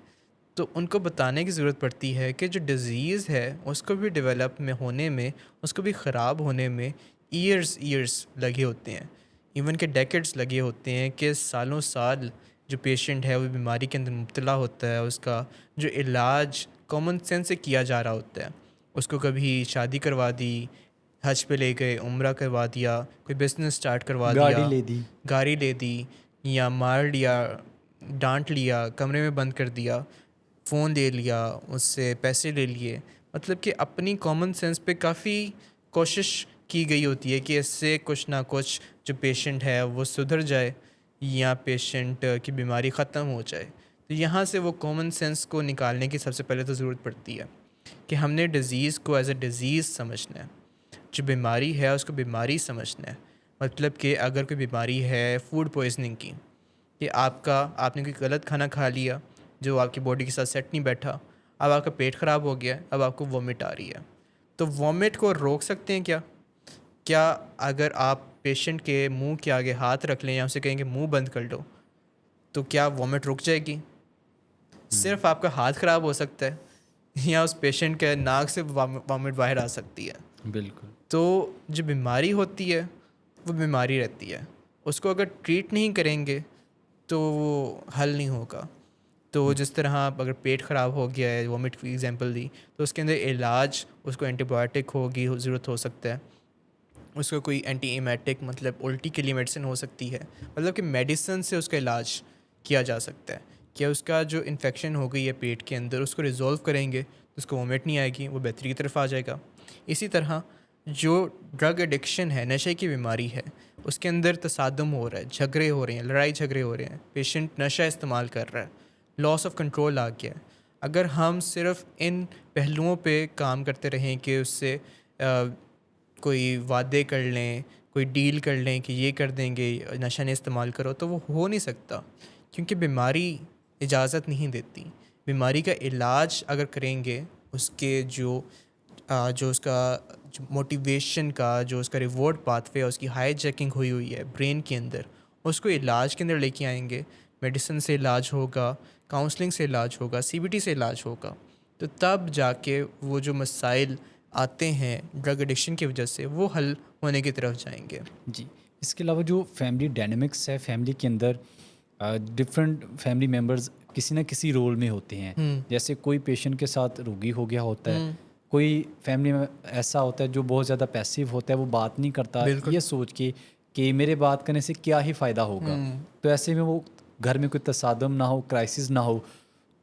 Speaker 1: تو ان کو بتانے کی ضرورت پڑتی ہے کہ جو ڈیزیز ہے اس کو بھی ڈیولپ میں ہونے میں، اس کو بھی خراب ہونے میں ایئرس لگے ہوتے ہیں، ایون کہ ڈیکڈس لگے ہوتے ہیں، کہ سالوں سال جو پیشنٹ ہے وہ بیماری کے اندر مبتلا ہوتا ہے، اس کا جو علاج کامن سینس سے کیا جا رہا ہوتا ہے. اس کو کبھی شادی کروا دی، حج پہ لے گئے، عمرہ کروا دیا، کوئی بزنس سٹارٹ کروا دیا، گاڑی لے دی، یا مار لیا، ڈانٹ لیا، کمرے میں بند کر دیا، فون لے لیا، اس سے پیسے لے لیے. مطلب کہ اپنی کامن سینس پہ کافی کوشش کی گئی ہوتی ہے کہ اس سے کچھ نہ کچھ جو پیشنٹ ہے وہ سدھر جائے یا پیشنٹ کی بیماری ختم ہو جائے. تو یہاں سے وہ کامن سینس کو نکالنے کی سب سے پہلے تو ضرورت پڑتی ہے کہ ہم نے ڈیزیز کو ایز اے ڈیزیز سمجھنا ہے، جو بیماری ہے اس کو بیماری سمجھنا ہے. مطلب کہ اگر کوئی بیماری ہے فوڈ پوائزننگ کی، کہ آپ نے کوئی غلط کھانا کھا لیا جو آپ کی باڈی کے ساتھ سیٹ نہیں بیٹھا، اب آپ کا پیٹ خراب ہو گیا، اب آپ کو وومٹ آ رہی ہے، تو وومٹ کو روک سکتے ہیں کیا اگر آپ پیشنٹ کے منہ کے آگے ہاتھ رکھ لیں یا اسے کہیں کہ منہ بند کر لو تو کیا وومٹ رک جائے گی؟ صرف آپ کا ہاتھ خراب ہو سکتا ہے، یا اس پیشنٹ کے ناک سے وومٹ باہر آ سکتی ہے.
Speaker 2: بالکل.
Speaker 1: تو جو بیماری ہوتی ہے وہ بیماری رہتی ہے، اس کو اگر ٹریٹ نہیں کریں گے تو وہ حل نہیں ہوگا. تو جس طرح اگر پیٹ خراب ہو گیا ہے، وومٹ کی ایگزامپل دی، تو اس کے اندر علاج، اس کو اینٹی بایوٹک ہوگی ضرورت ہو سکتا ہے، اس کو کوئی اینٹی ایمیٹک مطلب الٹی کے لیے میڈیسن ہو سکتی ہے، مطلب کہ میڈیسن سے اس کا علاج کیا جا سکتا ہے. کہ اس کا جو انفیکشن ہو گئی ہے پیٹ کے اندر اس کو ریزولو کریں گے تو اس کو وومٹ نہیں آئے گی، وہ بہتری کی طرف آ جائے گا. اسی طرح جو ڈرگ ایڈکشن ہے، نشے کی بیماری ہے، اس کے اندر تصادم ہو رہا ہے، جھگڑے ہو رہے ہیں، لڑائی جھگڑے ہو رہے ہیں، پیشنٹ نشہ استعمال کر رہا ہے، لاس آف کنٹرول آ گیا ہے. اگر ہم صرف ان پہلوؤں پہ کام کرتے رہیں کہ اس سے کوئی وعدے کر لیں، کوئی ڈیل کر لیں کہ یہ کر دیں گے، نشہ نہیں استعمال کرو، تو وہ ہو نہیں سکتا، کیونکہ بیماری اجازت نہیں دیتی. بیماری کا علاج اگر کریں گے، اس کے جو اس کا موٹیویشن کا جو اس کا ریوارڈ پاتھ وے ہے، اس کی ہائی جیکنگ ہوئی ہے برین کے اندر، اس کو علاج کے اندر لے کے آئیں گے. میڈیسن سے علاج ہوگا، کاؤنسلنگ سے علاج ہوگا، CBT سے علاج ہوگا، تو تب جا کے وہ جو مسائل آتے ہیں ڈرگ ایڈکشن کی وجہ سے وہ حل ہونے کی طرف جائیں گے.
Speaker 2: جی، اس کے علاوہ جو فیملی ڈائنامکس ہے، فیملی کے اندر ڈفرینٹ فیملی ممبرز کسی نہ کسی رول میں ہوتے ہیں. جیسے کوئی پیشنٹ کے ساتھ روگی ہو گیا ہوتا ہے، کوئی فیملی میں ایسا ہوتا ہے جو بہت زیادہ پیسیو ہوتا ہے، وہ بات نہیں کرتا یہ سوچ کے کہ میرے بات کرنے سے کیا ہی فائدہ ہوگا. تو ایسے میں وہ گھر میں کوئی تصادم نہ ہو، کرائسس نہ ہو،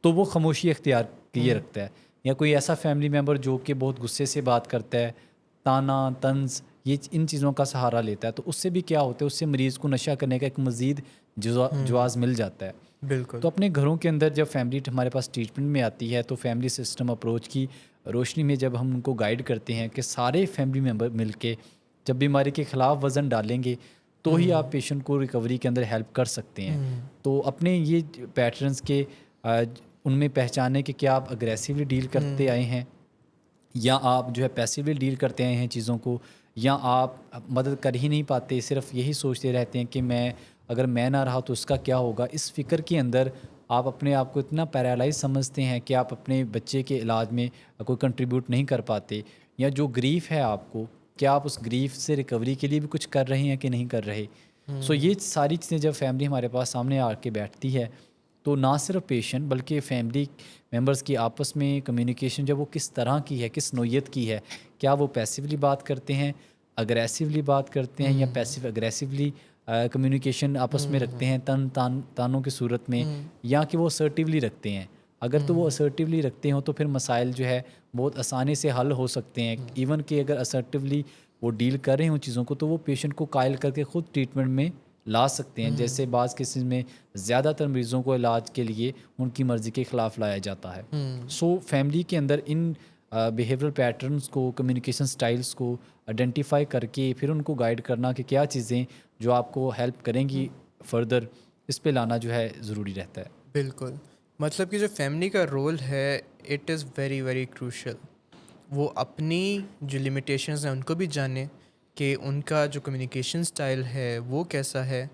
Speaker 2: تو وہ خاموشی اختیار کیے رکھتا ہے. یا کوئی ایسا فیملی ممبر جو کہ بہت غصے سے بات کرتا ہے، تانا طنز یہ ان چیزوں کا سہارا لیتا ہے، تو اس سے بھی کیا ہوتا ہے، اس سے مریض کو نشہ کرنے کا ایک مزید جواز مل جاتا ہے.
Speaker 1: بالکل.
Speaker 2: تو اپنے گھروں کے اندر جب فیملی ہمارے پاس ٹریٹمنٹ میں آتی ہے، تو فیملی سسٹم اپروچ کی روشنی میں جب ہم ان کو گائیڈ کرتے ہیں کہ سارے فیملی ممبر مل کے جب بیماری کے خلاف وزن ڈالیں گے تو ہی آپ پیشنٹ کو ریکوری کے اندر ہیلپ کر سکتے ہیں. تو اپنے یہ پیٹرنز کے ان میں پہچانے کہ کیا آپ اگریسیولی ڈیل کرتے آئے ہیں، یا آپ جو ہے پیسیولی ڈیل کرتے آئے ہیں چیزوں کو، یا آپ مدد کر ہی نہیں پاتے، صرف یہی سوچتے رہتے ہیں کہ اگر میں نہ رہا تو اس کا کیا ہوگا. اس فکر کے اندر آپ اپنے آپ کو اتنا پیرالائز سمجھتے ہیں کہ آپ اپنے بچے کے علاج میں کوئی کنٹریبیوٹ نہیں کر پاتے. یا جو گریف ہے آپ کو، کیا آپ اس گریف سے ریکوری کے لیے بھی کچھ کر رہے ہیں کہ نہیں کر رہے. سو یہ ساری چیزیں جب فیملی ہمارے پاس سامنے آ کے بیٹھتی ہے، تو نہ صرف پیشنٹ بلکہ فیملی ممبرز کی آپس میں کمیونیکیشن جب وہ کس طرح کی ہے، کس نوعیت کی ہے، کیا وہ پیسیولی بات کرتے ہیں، اگریسیولی بات کرتے ہیں، یا پیسیو اگریسیولی کمیونیکیشن آپس میں رکھتے ہیں تانوں کی صورت میں، یا کہ وہ اسرٹیولی رکھتے ہیں. اگر تو وہ اسرٹیولی رکھتے ہوں تو پھر مسائل جو ہے بہت آسانی سے حل ہو سکتے ہیں. ایون کہ اگر اسرٹیولی وہ ڈیل کر رہے ہوں چیزوں کو، تو وہ پیشنٹ کو قائل کر کے خود ٹریٹمنٹ میں لا سکتے ہیں. جیسے بعض کیسز میں زیادہ تر مریضوں کو علاج کے لیے ان کی مرضی کے خلاف لایا جاتا ہے. سو فیملی کے اندر ان بیہیورل پیٹرنز کو، کمیونیکیشن سٹائلز کو آئیڈینٹیفائی کر کے پھر ان کو گائیڈ کرنا کہ کیا چیزیں جو آپ کو ہیلپ کریں گی فردر، اس پہ لانا جو ہے ضروری رہتا ہے.
Speaker 1: بالکل. مطلب کہ جو فیملی کا رول ہے it is very very crucial. وہ اپنی جو لمیٹیشنز ہیں ان کو بھی جانیں کہ ان کا جو کمیونیکیشن سٹائل ہے وہ کیسا ہے،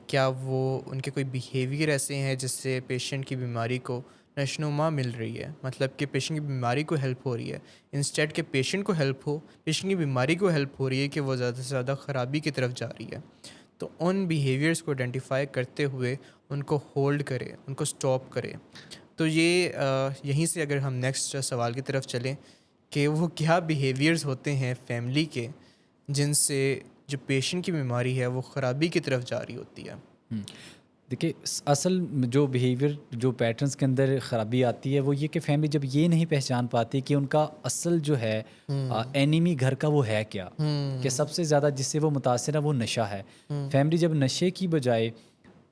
Speaker 1: کیا وہ ان کے کوئی بیہیویئر ایسے ہیں جس سے پیشنٹ کی بیماری کو نشوونما مل رہی ہے، مطلب کہ پیشنٹ کی بیماری کو ہیلپ ہو رہی ہے، انسٹیڈ کہ پیشنٹ کو ہیلپ ہو، پیشنٹ کی بیماری کو ہیلپ ہو رہی ہے کہ وہ زیادہ سے زیادہ خرابی کی طرف جا رہی ہے. تو ان بیہیویئرس کو آئیڈینٹیفائی کرتے ہوئے ان کو ہولڈ کرے، ان کو سٹاپ کرے. تو یہیں سے اگر ہم نیکسٹ سوال کی طرف چلیں کہ وہ کیا بیہیویئرز ہوتے ہیں فیملی کے جن سے جو پیشنٹ کی بیماری ہے وہ خرابی کی طرف جا رہی ہوتی ہے.
Speaker 2: دیکھیے، اصل جو بیہیویئر جو پیٹرنز کے اندر خرابی آتی ہے وہ یہ کہ فیملی جب یہ نہیں پہچان پاتی کہ ان کا اصل جو ہے اینیمی گھر کا وہ ہے کیا، کہ سب سے زیادہ جس سے وہ متاثر ہے وہ نشہ ہے. فیملی جب نشے کی بجائے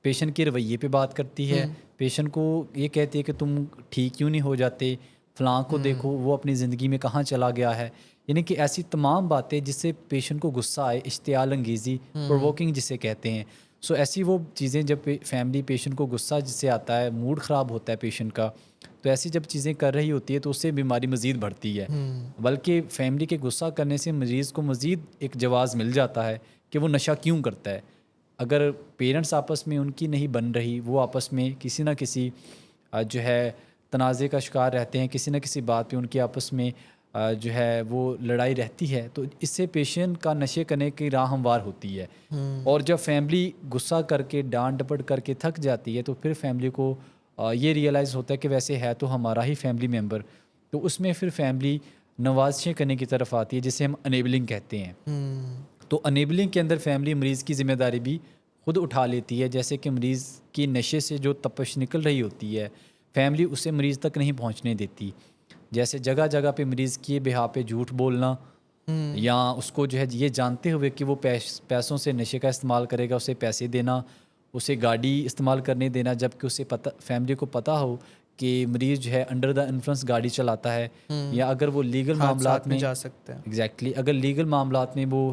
Speaker 2: پیشنٹ کے رویے پہ بات کرتی ہے، پیشنٹ کو یہ کہتی ہے کہ تم ٹھیک کیوں نہیں ہو جاتے، فلاں کو دیکھو وہ اپنی زندگی میں کہاں چلا گیا ہے، یعنی کہ ایسی تمام باتیں جس سے پیشنٹ کو غصہ آئے، اشتعال انگیزی، پرووکنگ جسے کہتے ہیں. سو ایسی وہ چیزیں جب فیملی پیشنٹ کو غصہ جس سے آتا ہے، موڈ خراب ہوتا ہے پیشنٹ کا، تو ایسی جب چیزیں کر رہی ہوتی ہے تو اس سے بیماری مزید بڑھتی ہے. بلکہ فیملی کے غصہ کرنے سے مریض کو مزید ایک جواز مل جاتا ہے کہ وہ نشہ کیوں کرتا ہے. اگر پیرنٹس آپس میں ان کی نہیں بن رہی، وہ آپس میں کسی نہ کسی جو ہے تنازع کا شکار رہتے ہیں، کسی نہ کسی بات پہ ان کی آپس میں جو ہے وہ لڑائی رہتی ہے، تو اس سے پیشنٹ کا نشے کرنے کی راہ ہموار ہوتی ہے. اور جب فیملی غصہ کر کے ڈانٹ ڈپٹ کر کے تھک جاتی ہے تو پھر فیملی کو یہ ریئلائز ہوتا ہے کہ ویسے ہے تو ہمارا ہی فیملی ممبر، تو اس میں پھر فیملی نوازشیں کرنے کی طرف آتی ہے جسے ہم انیبلنگ کہتے ہیں. تو انیبلنگ کے اندر فیملی مریض کی ذمہ داری بھی خود اٹھا لیتی ہے. جیسے کہ مریض کی نشے سے جو تپش نکل رہی ہوتی ہے، فیملی اسے مریض تک نہیں پہنچنے دیتی. جیسے جگہ جگہ پہ مریض کی بہا پہ جھوٹ بولنا، یا اس کو جو ہے یہ جانتے ہوئے کہ وہ پیسوں سے نشے کا استعمال کرے گا اسے پیسے دینا، اسے گاڑی استعمال کرنے دینا، جب کہ اسے فیملی کو پتہ ہو کہ مریض جو ہے انڈر دا انفلوئنس گاڑی چلاتا ہے، یا اگر وہ لیگل معاملات میں
Speaker 1: جا سکتا ہے.
Speaker 2: ایگزیکٹلی اگر لیگل معاملات میں وہ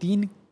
Speaker 2: 3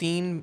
Speaker 1: 3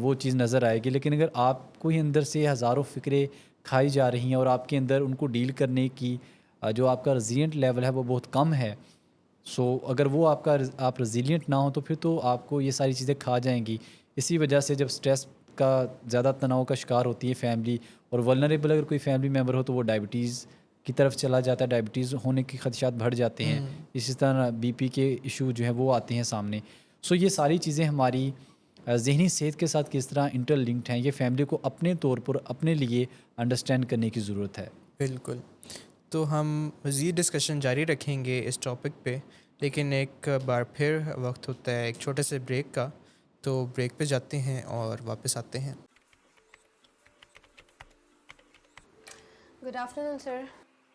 Speaker 2: وہ چیز نظر آئے گی. لیکن اگر آپ کو ہی اندر سے ہزاروں فکریں کھائی جا رہی ہیں اور آپ کے اندر ان کو ڈیل کرنے کی جو آپ کا ریزیلینٹ لیول ہے وہ بہت کم ہے، سو اگر وہ آپ ریزیلینٹ نہ ہوں تو پھر تو آپ کو یہ ساری چیزیں کھا جائیں گی. اسی وجہ سے جب سٹریس کا زیادہ تناؤ کا شکار ہوتی ہے فیملی، اور ولنریبل اگر کوئی فیملی ممبر ہو تو وہ ڈائبٹیز کی طرف چلا جاتا ہے، ڈائبٹیز ہونے کے خدشات بڑھ جاتے ہیں. اسی طرح بی پی کے ایشو جو ہیں وہ آتے ہیں سامنے. سو یہ ساری چیزیں ہماری ذہنی صحت کے ساتھ کس طرح انٹر لنکڈ ہیں، یہ فیملی کو اپنے طور پر اپنے لیے انڈرسٹینڈ کرنے کی ضرورت ہے.
Speaker 1: بالکل. تو ہم مزید ڈسکشن جاری رکھیں گے اس ٹاپک پہ، لیکن ایک بار پھر وقت ہوتا ہے ایک چھوٹے سے بریک کا. تو بریک پہ جاتے ہیں اور واپس آتے ہیں.
Speaker 7: گڈ آفٹر نون سر.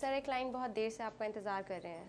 Speaker 7: سر ایک کلائنٹ بہت دیر سے آپ کا انتظار کر رہے ہیں.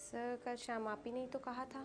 Speaker 7: سر کل شام آپ ہی نہیں تو کہا تھا.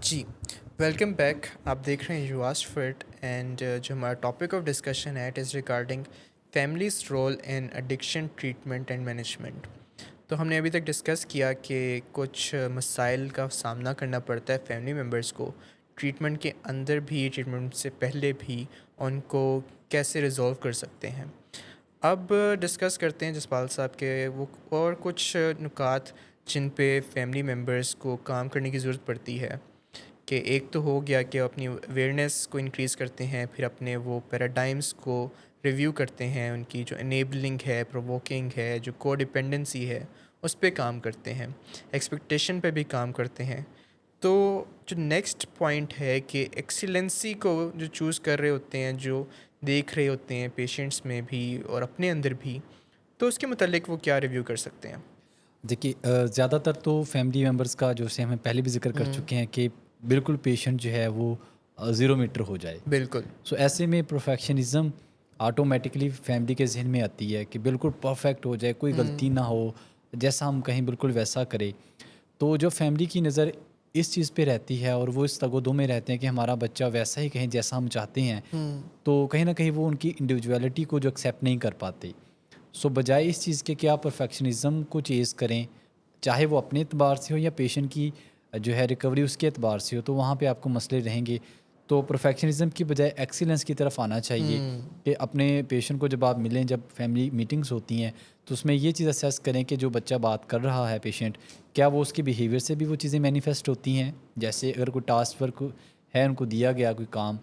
Speaker 1: جی ویلکم بیک. آپ دیکھ رہے ہیں you ask for it, and جو ہمارا ٹاپک آف ڈسکشن ہے it is regarding families role in addiction treatment and management. تو ہم نے ابھی تک ڈسکس کیا کہ کچھ مسائل کا سامنا کرنا پڑتا ہے فیملی ممبرس کو ٹریٹمنٹ کے اندر بھی، ٹریٹمنٹ سے پہلے بھی، ان کو کیسے ریزولو کر سکتے ہیں. اب ڈسکس کرتے ہیں جسپال صاحب کے وہ اور کچھ نکات جن پہ فیملی ممبرس کو کام کرنے کی ضرورت پڑتی ہے. کہ ایک تو ہو گیا کہ اپنی اویئرنیس کو انکریز کرتے ہیں، پھر اپنے وہ پیراڈائمس کو ریویو کرتے ہیں، ان کی جو انیبلنگ ہے، پرووکنگ ہے، جو کو ڈپینڈنسی ہے اس پہ کام کرتے ہیں، ایکسپیکٹیشن پہ بھی کام کرتے ہیں. تو جو نیکسٹ پوائنٹ ہے کہ ایکسیلنسی کو جو چوز کر رہے ہوتے ہیں، جو دیکھ رہے ہوتے ہیں پیشنٹس میں بھی اور اپنے اندر بھی، تو اس کے متعلق وہ کیا ریویو کر سکتے ہیں؟
Speaker 2: دیکھیے زیادہ تر تو فیملی ممبرس کا جو سے ہمیں پہلے بھی ذکر کر چکے ہیں کہ بالکل پیشنٹ جو ہے وہ زیرو میٹر ہو جائے.
Speaker 1: بالکل.
Speaker 2: سو ایسے میں پروفیکشنزم آٹومیٹکلی فیملی کے ذہن میں آتی ہے کہ بالکل پرفیکٹ ہو جائے، کوئی غلطی نہ ہو، جیسا ہم کہیں بالکل ویسا کرے. تو جو فیملی کی نظر اس چیز پہ رہتی ہے اور وہ اس تگ و دو میں رہتے ہیں کہ ہمارا بچہ ویسا ہی کہیں جیسا ہم چاہتے ہیں، تو کہیں نہ کہیں وہ ان کی انڈیویجویلٹی کو جو ایکسیپٹ نہیں کر پاتے. سو بجائے اس چیز کے کہ آپ پرفیکشنزم کو چیز کریں، چاہے وہ اپنے اعتبار سے ہو یا پیشنٹ کی جو ہے ریکوری اس کے اعتبار سے ہو، تو وہاں پہ آپ کو مسئلے رہیں گے. تو پروفیکشنزم کی بجائے ایکسیلنس کی طرف آنا چاہیے کہ اپنے پیشنٹ کو جب آپ ملیں، جب فیملی میٹنگز ہوتی ہیں تو اس میں یہ چیز اسیس کریں کہ جو بچہ بات کر رہا ہے پیشنٹ، کیا وہ اس کے بیہیویئر سے بھی وہ چیزیں مینیفیسٹ ہوتی ہیں. جیسے اگر کوئی ٹاسک ورک ہے، ان کو دیا گیا کوئی کام،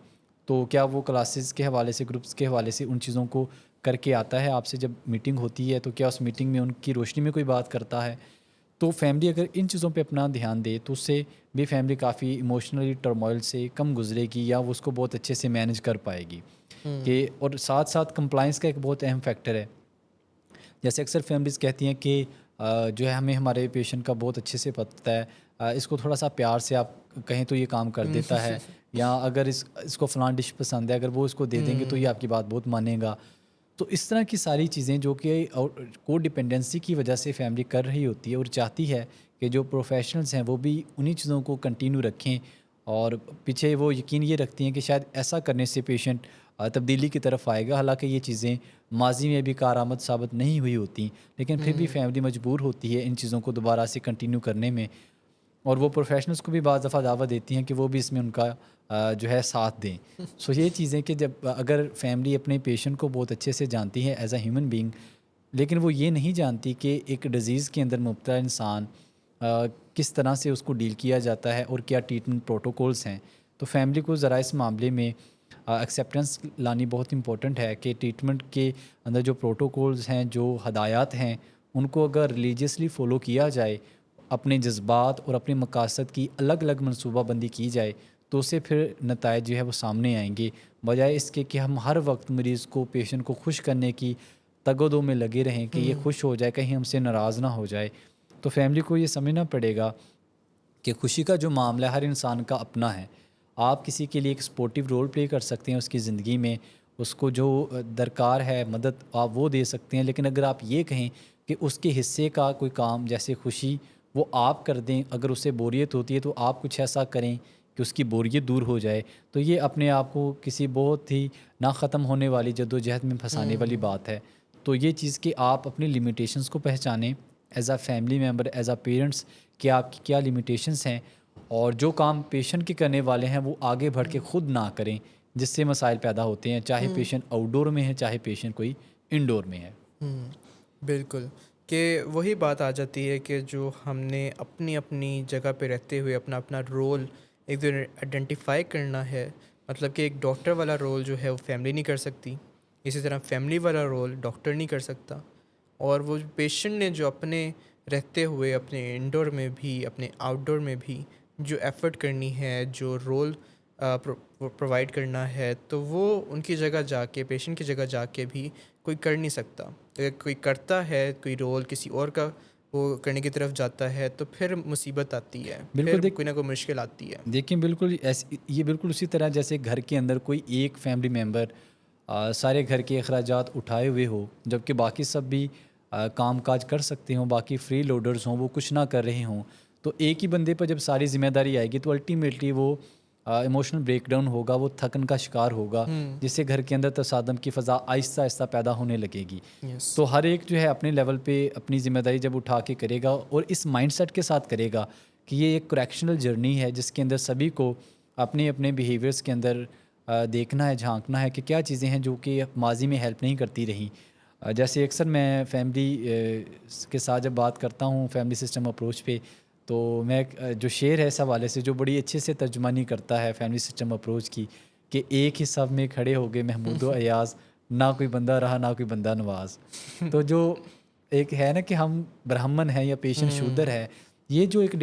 Speaker 2: تو کیا وہ کلاسز کے حوالے سے، گروپس کے حوالے سے ان چیزوں کو کر کے آتا ہے آپ سے جب میٹنگ ہوتی ہے، تو کیا اس میٹنگ میں ان کی روشنی میں کوئی بات کرتا ہے. تو فیملی اگر ان چیزوں پہ اپنا دھیان دے تو اس سے بھی فیملی کافی ایموشنلی ٹرموائل سے کم گزرے گی، یا وہ اس کو بہت اچھے سے مینیج کر پائے گی. کہ اور ساتھ ساتھ کمپلائنس کا ایک بہت اہم فیکٹر ہے. جیسے اکثر فیملیز کہتی ہیں کہ جو ہے ہمیں ہمارے پیشنٹ کا بہت اچھے سے پتہ ہے، اس کو تھوڑا سا پیار سے آپ کہیں تو یہ کام کر دیتا ہے، یا اگر اس کو فلاں ڈش پسند ہے، اگر وہ اس کو دے دیں گے تو یہ آپ کی بات بہت مانے گا. تو اس طرح کی ساری چیزیں جو کہ کو ڈپینڈنسی کی وجہ سے فیملی کر رہی ہوتی ہے اور چاہتی ہے کہ جو پروفیشنلز ہیں وہ بھی انہی چیزوں کو کنٹینیو رکھیں، اور پیچھے وہ یقین یہ رکھتی ہیں کہ شاید ایسا کرنے سے پیشنٹ تبدیلی کی طرف آئے گا. حالانکہ یہ چیزیں ماضی میں بھی کارآمد ثابت نہیں ہوئی ہوتی، لیکن پھر بھی فیملی مجبور ہوتی ہے ان چیزوں کو دوبارہ سے کنٹینیو کرنے میں. اور وہ پروفیشنلز کو بھی بعض دفعہ دعوت دیتی ہیں کہ وہ بھی اس میں ان کا جو ہے ساتھ دیں. سو یہ چیزیں کہ جب اگر فیملی اپنے پیشنٹ کو بہت اچھے سے جانتی ہے ایز اے ہیومن بینگ، لیکن وہ یہ نہیں جانتی کہ ایک ڈیزیز کے اندر مبتلا انسان کس طرح سے اس کو ڈیل کیا جاتا ہے اور کیا ٹریٹمنٹ پروٹوکولز ہیں، تو فیملی کو ذرا اس معاملے میں ایکسیپٹنس لانی بہت امپورٹنٹ ہے کہ ٹریٹمنٹ کے اندر جو پروٹوکولز ہیں، جو ہدایات ہیں، ان کو اگر ریلیجیسلی فالو کیا جائے، اپنے جذبات اور اپنے مقاصد کی الگ الگ منصوبہ بندی کی جائے، تو اسے پھر نتائج جو ہے وہ سامنے آئیں گے، بجائے اس کے کہ ہم ہر وقت مریض کو پیشنٹ کو خوش کرنے کی تگ و دو میں لگے رہیں کہ یہ خوش ہو جائے، کہیں ہم سے ناراض نہ ہو جائے۔ تو فیملی کو یہ سمجھنا پڑے گا کہ خوشی کا جو معاملہ ہے ہر انسان کا اپنا ہے۔ آپ کسی کے لیے ایک سپورٹیو رول پلے کر سکتے ہیں اس کی زندگی میں، اس کو جو درکار ہے مدد آپ وہ دے سکتے ہیں، لیکن اگر آپ یہ کہیں کہ اس کے حصے کا کوئی کام جیسے خوشی وہ آپ کر دیں، اگر اسے بوریت ہوتی ہے تو آپ کچھ ایسا کریں کہ اس کی بوریت دور ہو جائے، تو یہ اپنے آپ کو کسی بہت ہی نہ ختم ہونے والی جدوجہد میں پھنسانے والی بات ہے۔ تو یہ چیز کہ آپ اپنی لمیٹیشنز کو پہچانیں as a family member, as a parents, کہ آپ کی کیا لمیٹیشنز ہیں، اور جو کام پیشنٹ کے کرنے والے ہیں وہ آگے بڑھ کے خود نہ کریں، جس سے مسائل پیدا ہوتے ہیں، چاہے پیشنٹ آؤٹ ڈور میں ہے، چاہے پیشنٹ کوئی انڈور میں ہے۔
Speaker 1: بالکل، کہ وہی بات آ جاتی ہے کہ جو ہم نے اپنی اپنی جگہ پہ رہتے ہوئے اپنا اپنا رول ایک دن آئیڈینٹیفائی کرنا ہے۔ مطلب کہ ایک ڈاکٹر والا رول جو ہے وہ فیملی نہیں کر سکتی، اسی طرح فیملی والا رول ڈاکٹر نہیں کر سکتا، اور وہ پیشنٹ نے جو اپنے رہتے ہوئے اپنے انڈور میں بھی اپنے آؤٹ ڈور میں بھی جو ایفرٹ کرنی ہے، جو رول پرووائڈ کرنا ہے، تو وہ ان کی جگہ جا کے، پیشنٹ کی جگہ جا کے بھی کوئی کر نہیں سکتا۔ اگر کوئی کرتا ہے، کوئی رول کسی اور کا وہ کرنے کی طرف جاتا ہے، تو پھر مصیبت آتی ہے، پھر کوئی نہ کوئی مشکل آتی ہے۔
Speaker 2: دیکھیں بالکل یہ بالکل اسی طرح جیسے گھر کے اندر کوئی ایک فیملی ممبر سارے گھر کے اخراجات اٹھائے ہوئے ہو، جبکہ باقی سب بھی کام کاج کر سکتے ہوں، باقی فری لوڈرز ہوں، وہ کچھ نہ کر رہے ہوں، تو ایک ہی بندے پر جب ساری ذمہ داری آئے گی تو الٹیمیٹلی وہ ایموشنل بریک ڈاؤن ہوگا، وہ تھکن کا شکار ہوگا، جس سے گھر کے اندر تصادم کی فضا آہستہ آہستہ پیدا ہونے لگے گی۔ تو ہر ایک جو ہے اپنے لیول پہ اپنی ذمہ داری جب اٹھا کے کرے گا اور اس مائنڈ سیٹ کے ساتھ کرے گا کہ یہ ایک کریکشنل جرنی ہے جس کے اندر سبھی کو اپنے اپنے بیہیویئرس کے اندر دیکھنا ہے، جھانکنا ہے کہ کیا چیزیں ہیں جو کہ ماضی میں ہیلپ نہیں کرتی رہیں۔ جیسے اکثر میں فیملی کے ساتھ جب بات کرتا ہوں فیملی سسٹم اپروچ پہ، تو میں جو شعر ہے اس حوالے سے جو بڑی اچھے سے ترجمانی کرتا ہے فیملی سسٹم اپروچ کی، کہ ایک ہی صف میں کھڑے ہو گئے محمود و ایاز، نہ کوئی بندہ رہا نہ کوئی بندہ نواز۔ تو جو ایک ہے نا کہ ہم برہمن ہیں یا پیشنٹ شودر ہے، یہ جو ایک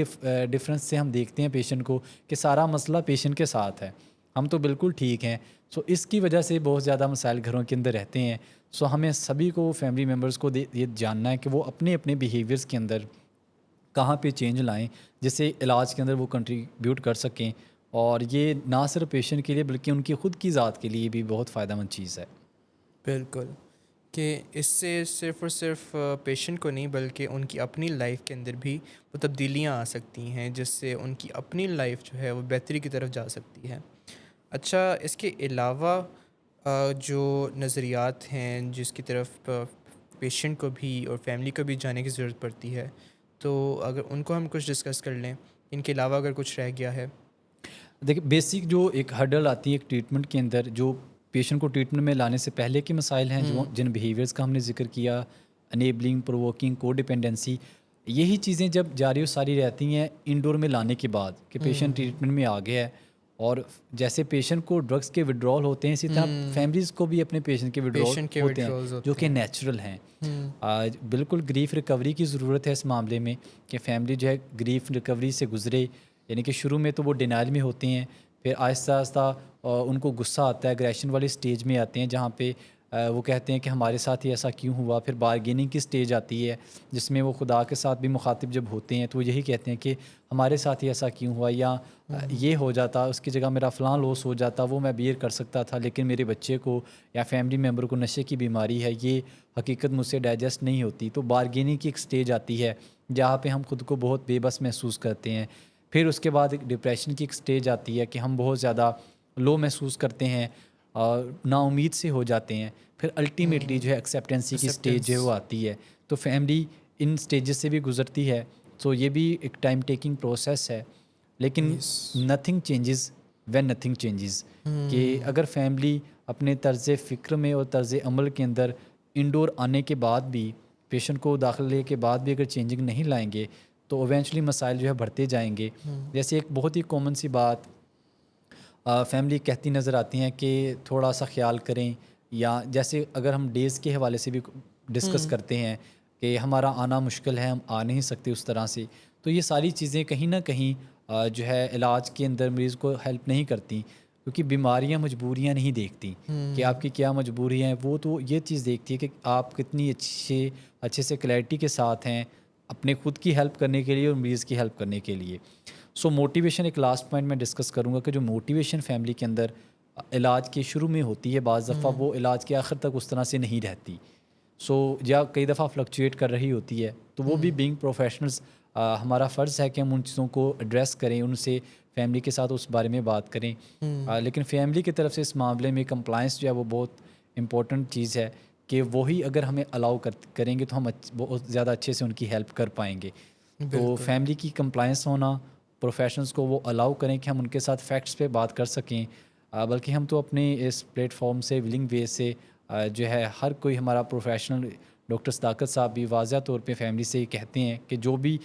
Speaker 2: ڈفرینس سے ہم دیکھتے ہیں پیشنٹ کو کہ سارا مسئلہ پیشنٹ کے ساتھ ہے، ہم تو بالکل ٹھیک ہیں۔ سو اس کی وجہ سے بہت زیادہ مسائل گھروں کے اندر رہتے ہیں۔ سو ہمیں سبھی کو فیملی ممبرس کو یہ جاننا ہے کہ وہ اپنے اپنے بیہیویئرس کے اندر کہاں پہ چینج لائیں جس سے علاج کے اندر وہ کنٹریبیوٹ کر سکیں، اور یہ نہ صرف پیشنٹ کے لیے بلکہ ان کی خود کی ذات کے لیے بھی بہت فائدہ مند چیز ہے۔
Speaker 1: بالکل، کہ اس سے صرف اور صرف پیشنٹ کو نہیں بلکہ ان کی اپنی لائف کے اندر بھی وہ تبدیلیاں آ سکتی ہیں، جس سے ان کی اپنی لائف جو ہے وہ بہتری کی طرف جا سکتی ہے۔ اچھا، اس کے علاوہ جو نظریات ہیں جس کی طرف پیشنٹ کو بھی اور فیملی کو بھی جانے کی ضرورت پڑتی ہے، تو اگر ان کو ہم کچھ ڈسکس کر لیں، ان کے علاوہ اگر کچھ رہ گیا ہے۔
Speaker 2: دیکھیں بیسک جو ایک ہرڈل آتی ہے ایک ٹریٹمنٹ کے اندر، جو پیشنٹ کو ٹریٹمنٹ میں لانے سے پہلے کے مسائل ہیں، جو جن بیہیویئرس کا ہم نے ذکر کیا، انیبلنگ، پرووکنگ، کو ڈیپینڈنسی، یہی چیزیں جب جاری و ساری رہتی ہیں انڈور میں لانے کے بعد کہ پیشنٹ ٹریٹمنٹ میں آ گیا ہے، اور جیسے پیشنٹ کو ڈرگس کے وڈرال ہوتے ہیں اسی طرح فیملیز کو بھی اپنے پیشنٹ کے وڈرال ہوتے ہیں جو کہ نیچرل ہیں۔ بالکل گریف ریکوری کی ضرورت ہے اس معاملے میں کہ فیملی جو ہے گریف ریکوری سے گزرے، یعنی کہ شروع میں تو وہ ڈینائل میں ہوتے ہیں، پھر آہستہ آہستہ ان کو غصہ آتا ہے، اگریشن والی سٹیج میں آتے ہیں جہاں پہ وہ کہتے ہیں کہ ہمارے ساتھ ہی ایسا کیوں ہوا، پھر بارگیننگ کی سٹیج آتی ہے جس میں وہ خدا کے ساتھ بھی مخاطب جب ہوتے ہیں تو وہ یہی کہتے ہیں کہ ہمارے ساتھ ہی ایسا کیوں ہوا، یا یہ ہو جاتا، اس کی جگہ میرا فلاں لوس ہو جاتا، وہ میں بیئر کر سکتا تھا لیکن میرے بچے کو یا فیملی ممبر کو نشے کی بیماری ہے، یہ حقیقت مجھ سے ڈائجسٹ نہیں ہوتی۔ تو بارگیننگ کی ایک سٹیج آتی ہے جہاں پہ ہم خود کو بہت بے بس محسوس کرتے ہیں۔ پھر اس کے بعد ایک ڈپریشن کی ایک سٹیج آتی ہے کہ ہم بہت زیادہ لو محسوس کرتے ہیں، نا امید سے ہو جاتے ہیں۔ پھر الٹیمیٹلی جو ہے ایکسیپٹنسی کی سٹیج جو ہے وہ آتی ہے۔ تو فیملی ان سٹیجز سے بھی گزرتی ہے، تو یہ بھی ایک ٹائم ٹیکنگ پروسیس ہے، لیکن nothing changes when nothing changes, کہ اگر فیملی اپنے طرز فکر میں اور طرز عمل کے اندر انڈور آنے کے بعد بھی، پیشنٹ کو داخلے کے بعد بھی اگر چینجنگ نہیں لائیں گے تو ایونچولی مسائل جو ہے بڑھتے جائیں گے۔ جیسے ایک بہت ہی کامن سی بات فیملی کہتی نظر آتی ہیں کہ تھوڑا سا خیال کریں، یا جیسے اگر ہم ڈیز کے حوالے سے بھی ڈسکس کرتے ہیں کہ ہمارا آنا مشکل ہے، ہم آ نہیں سکتے اس طرح سے، تو یہ ساری چیزیں کہیں نہ کہیں جو ہے علاج کے اندر مریض کو ہیلپ نہیں کرتی، کیونکہ بیماریاں مجبوریاں نہیں دیکھتی کہ آپ کی کیا مجبوریاں ہیں، وہ تو یہ چیز دیکھتی ہے کہ آپ کتنی اچھے سے کلیئرٹی کے ساتھ ہیں اپنے خود کی ہیلپ کرنے کے لیے اور مریض کی ہیلپ کرنے کے لیے. سو موٹیویشن ایک لاسٹ پوائنٹ میں ڈسکس کروں گا کہ جو موٹیویشن فیملی کے اندر علاج کے شروع میں ہوتی ہے، بعض دفعہ وہ علاج کے آخر تک اس طرح سے نہیں رہتی. سو یا کئی دفعہ فلکچویٹ کر رہی ہوتی ہے، تو وہ بھی بینگ پروفیشنلز ہمارا فرض ہے کہ ہم ان چیزوں کو ایڈریس کریں، ان سے فیملی کے ساتھ اس بارے میں بات کریں. لیکن فیملی کی طرف سے اس معاملے میں کمپلائنس جو ہے وہ بہت امپورٹنٹ چیز ہے کہ وہی اگر ہمیں الاؤ کریں گے تو ہم بہت زیادہ اچھے سے ان کی ہیلپ کر پائیں گے. تو فیملی کی کمپلائنس ہونا، پروفیشنلز کو وہ الاؤ کریں کہ ہم ان کے ساتھ فیکٹس پہ بات کر سکیں. بلکہ ہم تو اپنے اس پلیٹ فارم سے ولنگ وے سے جو ہے ہر کوئی ہمارا پروفیشنل ڈاکٹر صداقت صاحب بھی واضح طور پہ فیملی سے کہتے ہیں کہ جو بھی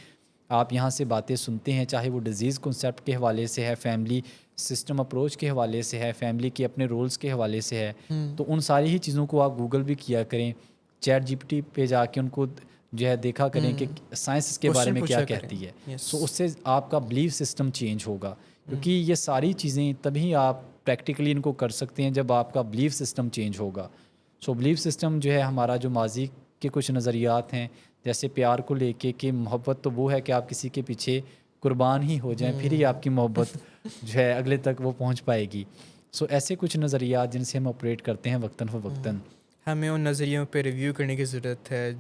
Speaker 2: آپ یہاں سے باتیں سنتے ہیں، چاہے وہ ڈیزیز کنسیپٹ کے حوالے سے ہے، فیملی سسٹم اپروچ کے حوالے سے ہے، فیملی کے اپنے رولز کے حوالے سے ہے، تو ان ساری ہی چیزوں کو آپ گوگل بھی کیا کریں، چیٹ جی پی ٹی پہ جا کے ان کو جو ہے دیکھا کریں کہ سائنس اس کے بارے میں کیا کہتی ہے. سو اس سے آپ کا بلیف سسٹم چینج ہوگا، کیونکہ یہ ساری چیزیں تبھی آپ پریکٹیکلی ان کو کر سکتے ہیں جب آپ کا بلیف سسٹم چینج ہوگا. سو بلیف سسٹم جو ہے ہمارا جو ماضی کے کچھ نظریات ہیں، جیسے پیار کو لے کے کہ محبت تو وہ ہے کہ آپ کسی کے پیچھے قربان ہی ہو جائیں، پھر ہی آپ کی محبت جو ہے اگلے تک وہ پہنچ پائے گی. سو ایسے کچھ نظریات جن سے ہم آپریٹ کرتے ہیں وقتاً فوقتاً.
Speaker 1: ہمیں ان نظریوں پہ ریویو کرنے کی ضرورت ہے.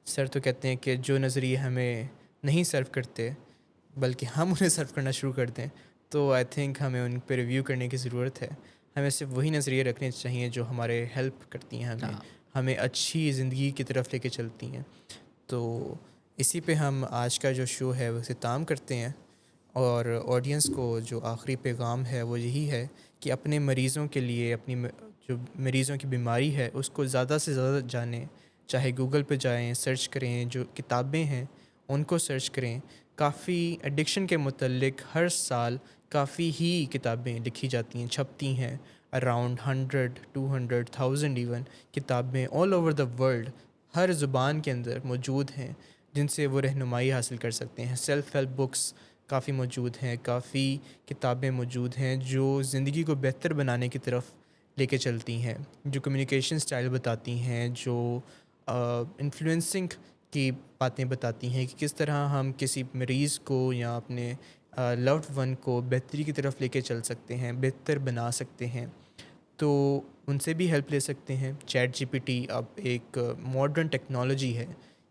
Speaker 1: سر تو کہتے ہیں کہ جو نظریے ہمیں نہیں سرو کرتے بلکہ ہم انہیں سرو کرنا شروع کر دیں، تو آئی تھنک ہمیں ان پہ ریویو کرنے کی ضرورت ہے. ہمیں صرف وہی نظریے رکھنے چاہیے جو ہمارے ہیلپ کرتی ہیں، ہمیں اچھی زندگی کی طرف لے کے چلتی ہیں. تو اسی پہ ہم آج کا جو شو ہے وہ اختتام کرتے ہیں، اور آڈینس کو جو آخری پیغام ہے وہ یہی ہے کہ اپنے مریضوں کے لیے، اپنی جو مریضوں کی بیماری ہے اس کو زیادہ سے زیادہ جانیں. چاہے گوگل پہ جائیں، سرچ کریں، جو کتابیں ہیں ان کو سرچ کریں. کافی ایڈکشن کے متعلق ہر سال کافی ہی کتابیں لکھی جاتی ہیں، چھپتی ہیں. اراؤنڈ 100 200 1000 ایون کتابیں آل اوور دا ورلڈ ہر زبان کے اندر موجود ہیں، جن سے وہ رہنمائی حاصل کر سکتے ہیں. سیلف ہیلپ بکس کافی موجود ہیں، کافی کتابیں موجود ہیں جو زندگی کو بہتر بنانے کی طرف لے کے چلتی ہیں، جو کمیونیکیشن سٹائل بتاتی ہیں، جو انفلوئنسنگ کی باتیں بتاتی ہیں کہ کس طرح ہم کسی مریض کو یا اپنے لوڈ ون کو بہتری کی طرف لے کے چل سکتے ہیں، بہتر بنا سکتے ہیں. تو ان سے بھی ہیلپ لے سکتے ہیں. چیٹ جی پی ٹی اب ایک ماڈرن ٹیکنالوجی ہے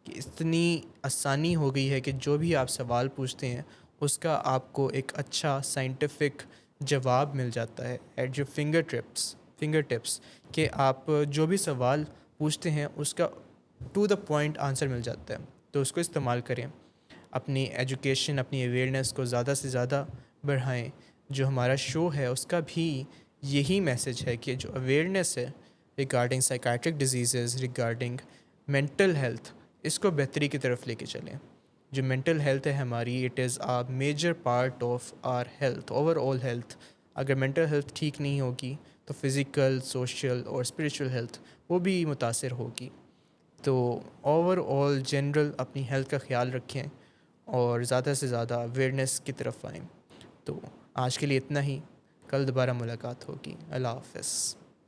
Speaker 1: کہ اتنی آسانی ہو گئی ہے کہ جو بھی آپ سوال پوچھتے ہیں اس کا آپ کو ایک اچھا سائنٹیفک جواب مل جاتا ہے ایٹ یور فنگر ٹپس کہ آپ جو بھی سوال پوچھتے ہیں اس کا ٹو دا پوائنٹ آنسر مل جاتا ہے. تو اس کو استعمال کریں، اپنی ایجوکیشن، اپنی اویئرنیس کو زیادہ سے زیادہ بڑھائیں. جو ہمارا شو ہے اس کا بھی یہی میسج ہے کہ جو اویئرنیس ہے regarding psychiatric diseases, regarding mental health, اس کو بہتری کی طرف لے کے چلیں. جو مینٹل ہیلتھ ہے ہماری، it is a major part of our health, overall health. اگر مینٹل ہیلتھ ٹھیک نہیں ہوگی تو فزیکل، سوشل اور اسپریچول ہیلتھ وہ بھی متاثر ہوگی. تو اوور آل جنرل اپنی ہیلتھ کا خیال رکھیں اور زیادہ سے زیادہ اویئرنیس کی طرف آئیں. تو آج کے لیے اتنا ہی، کل دوبارہ ملاقات ہوگی. اللہ حافظ.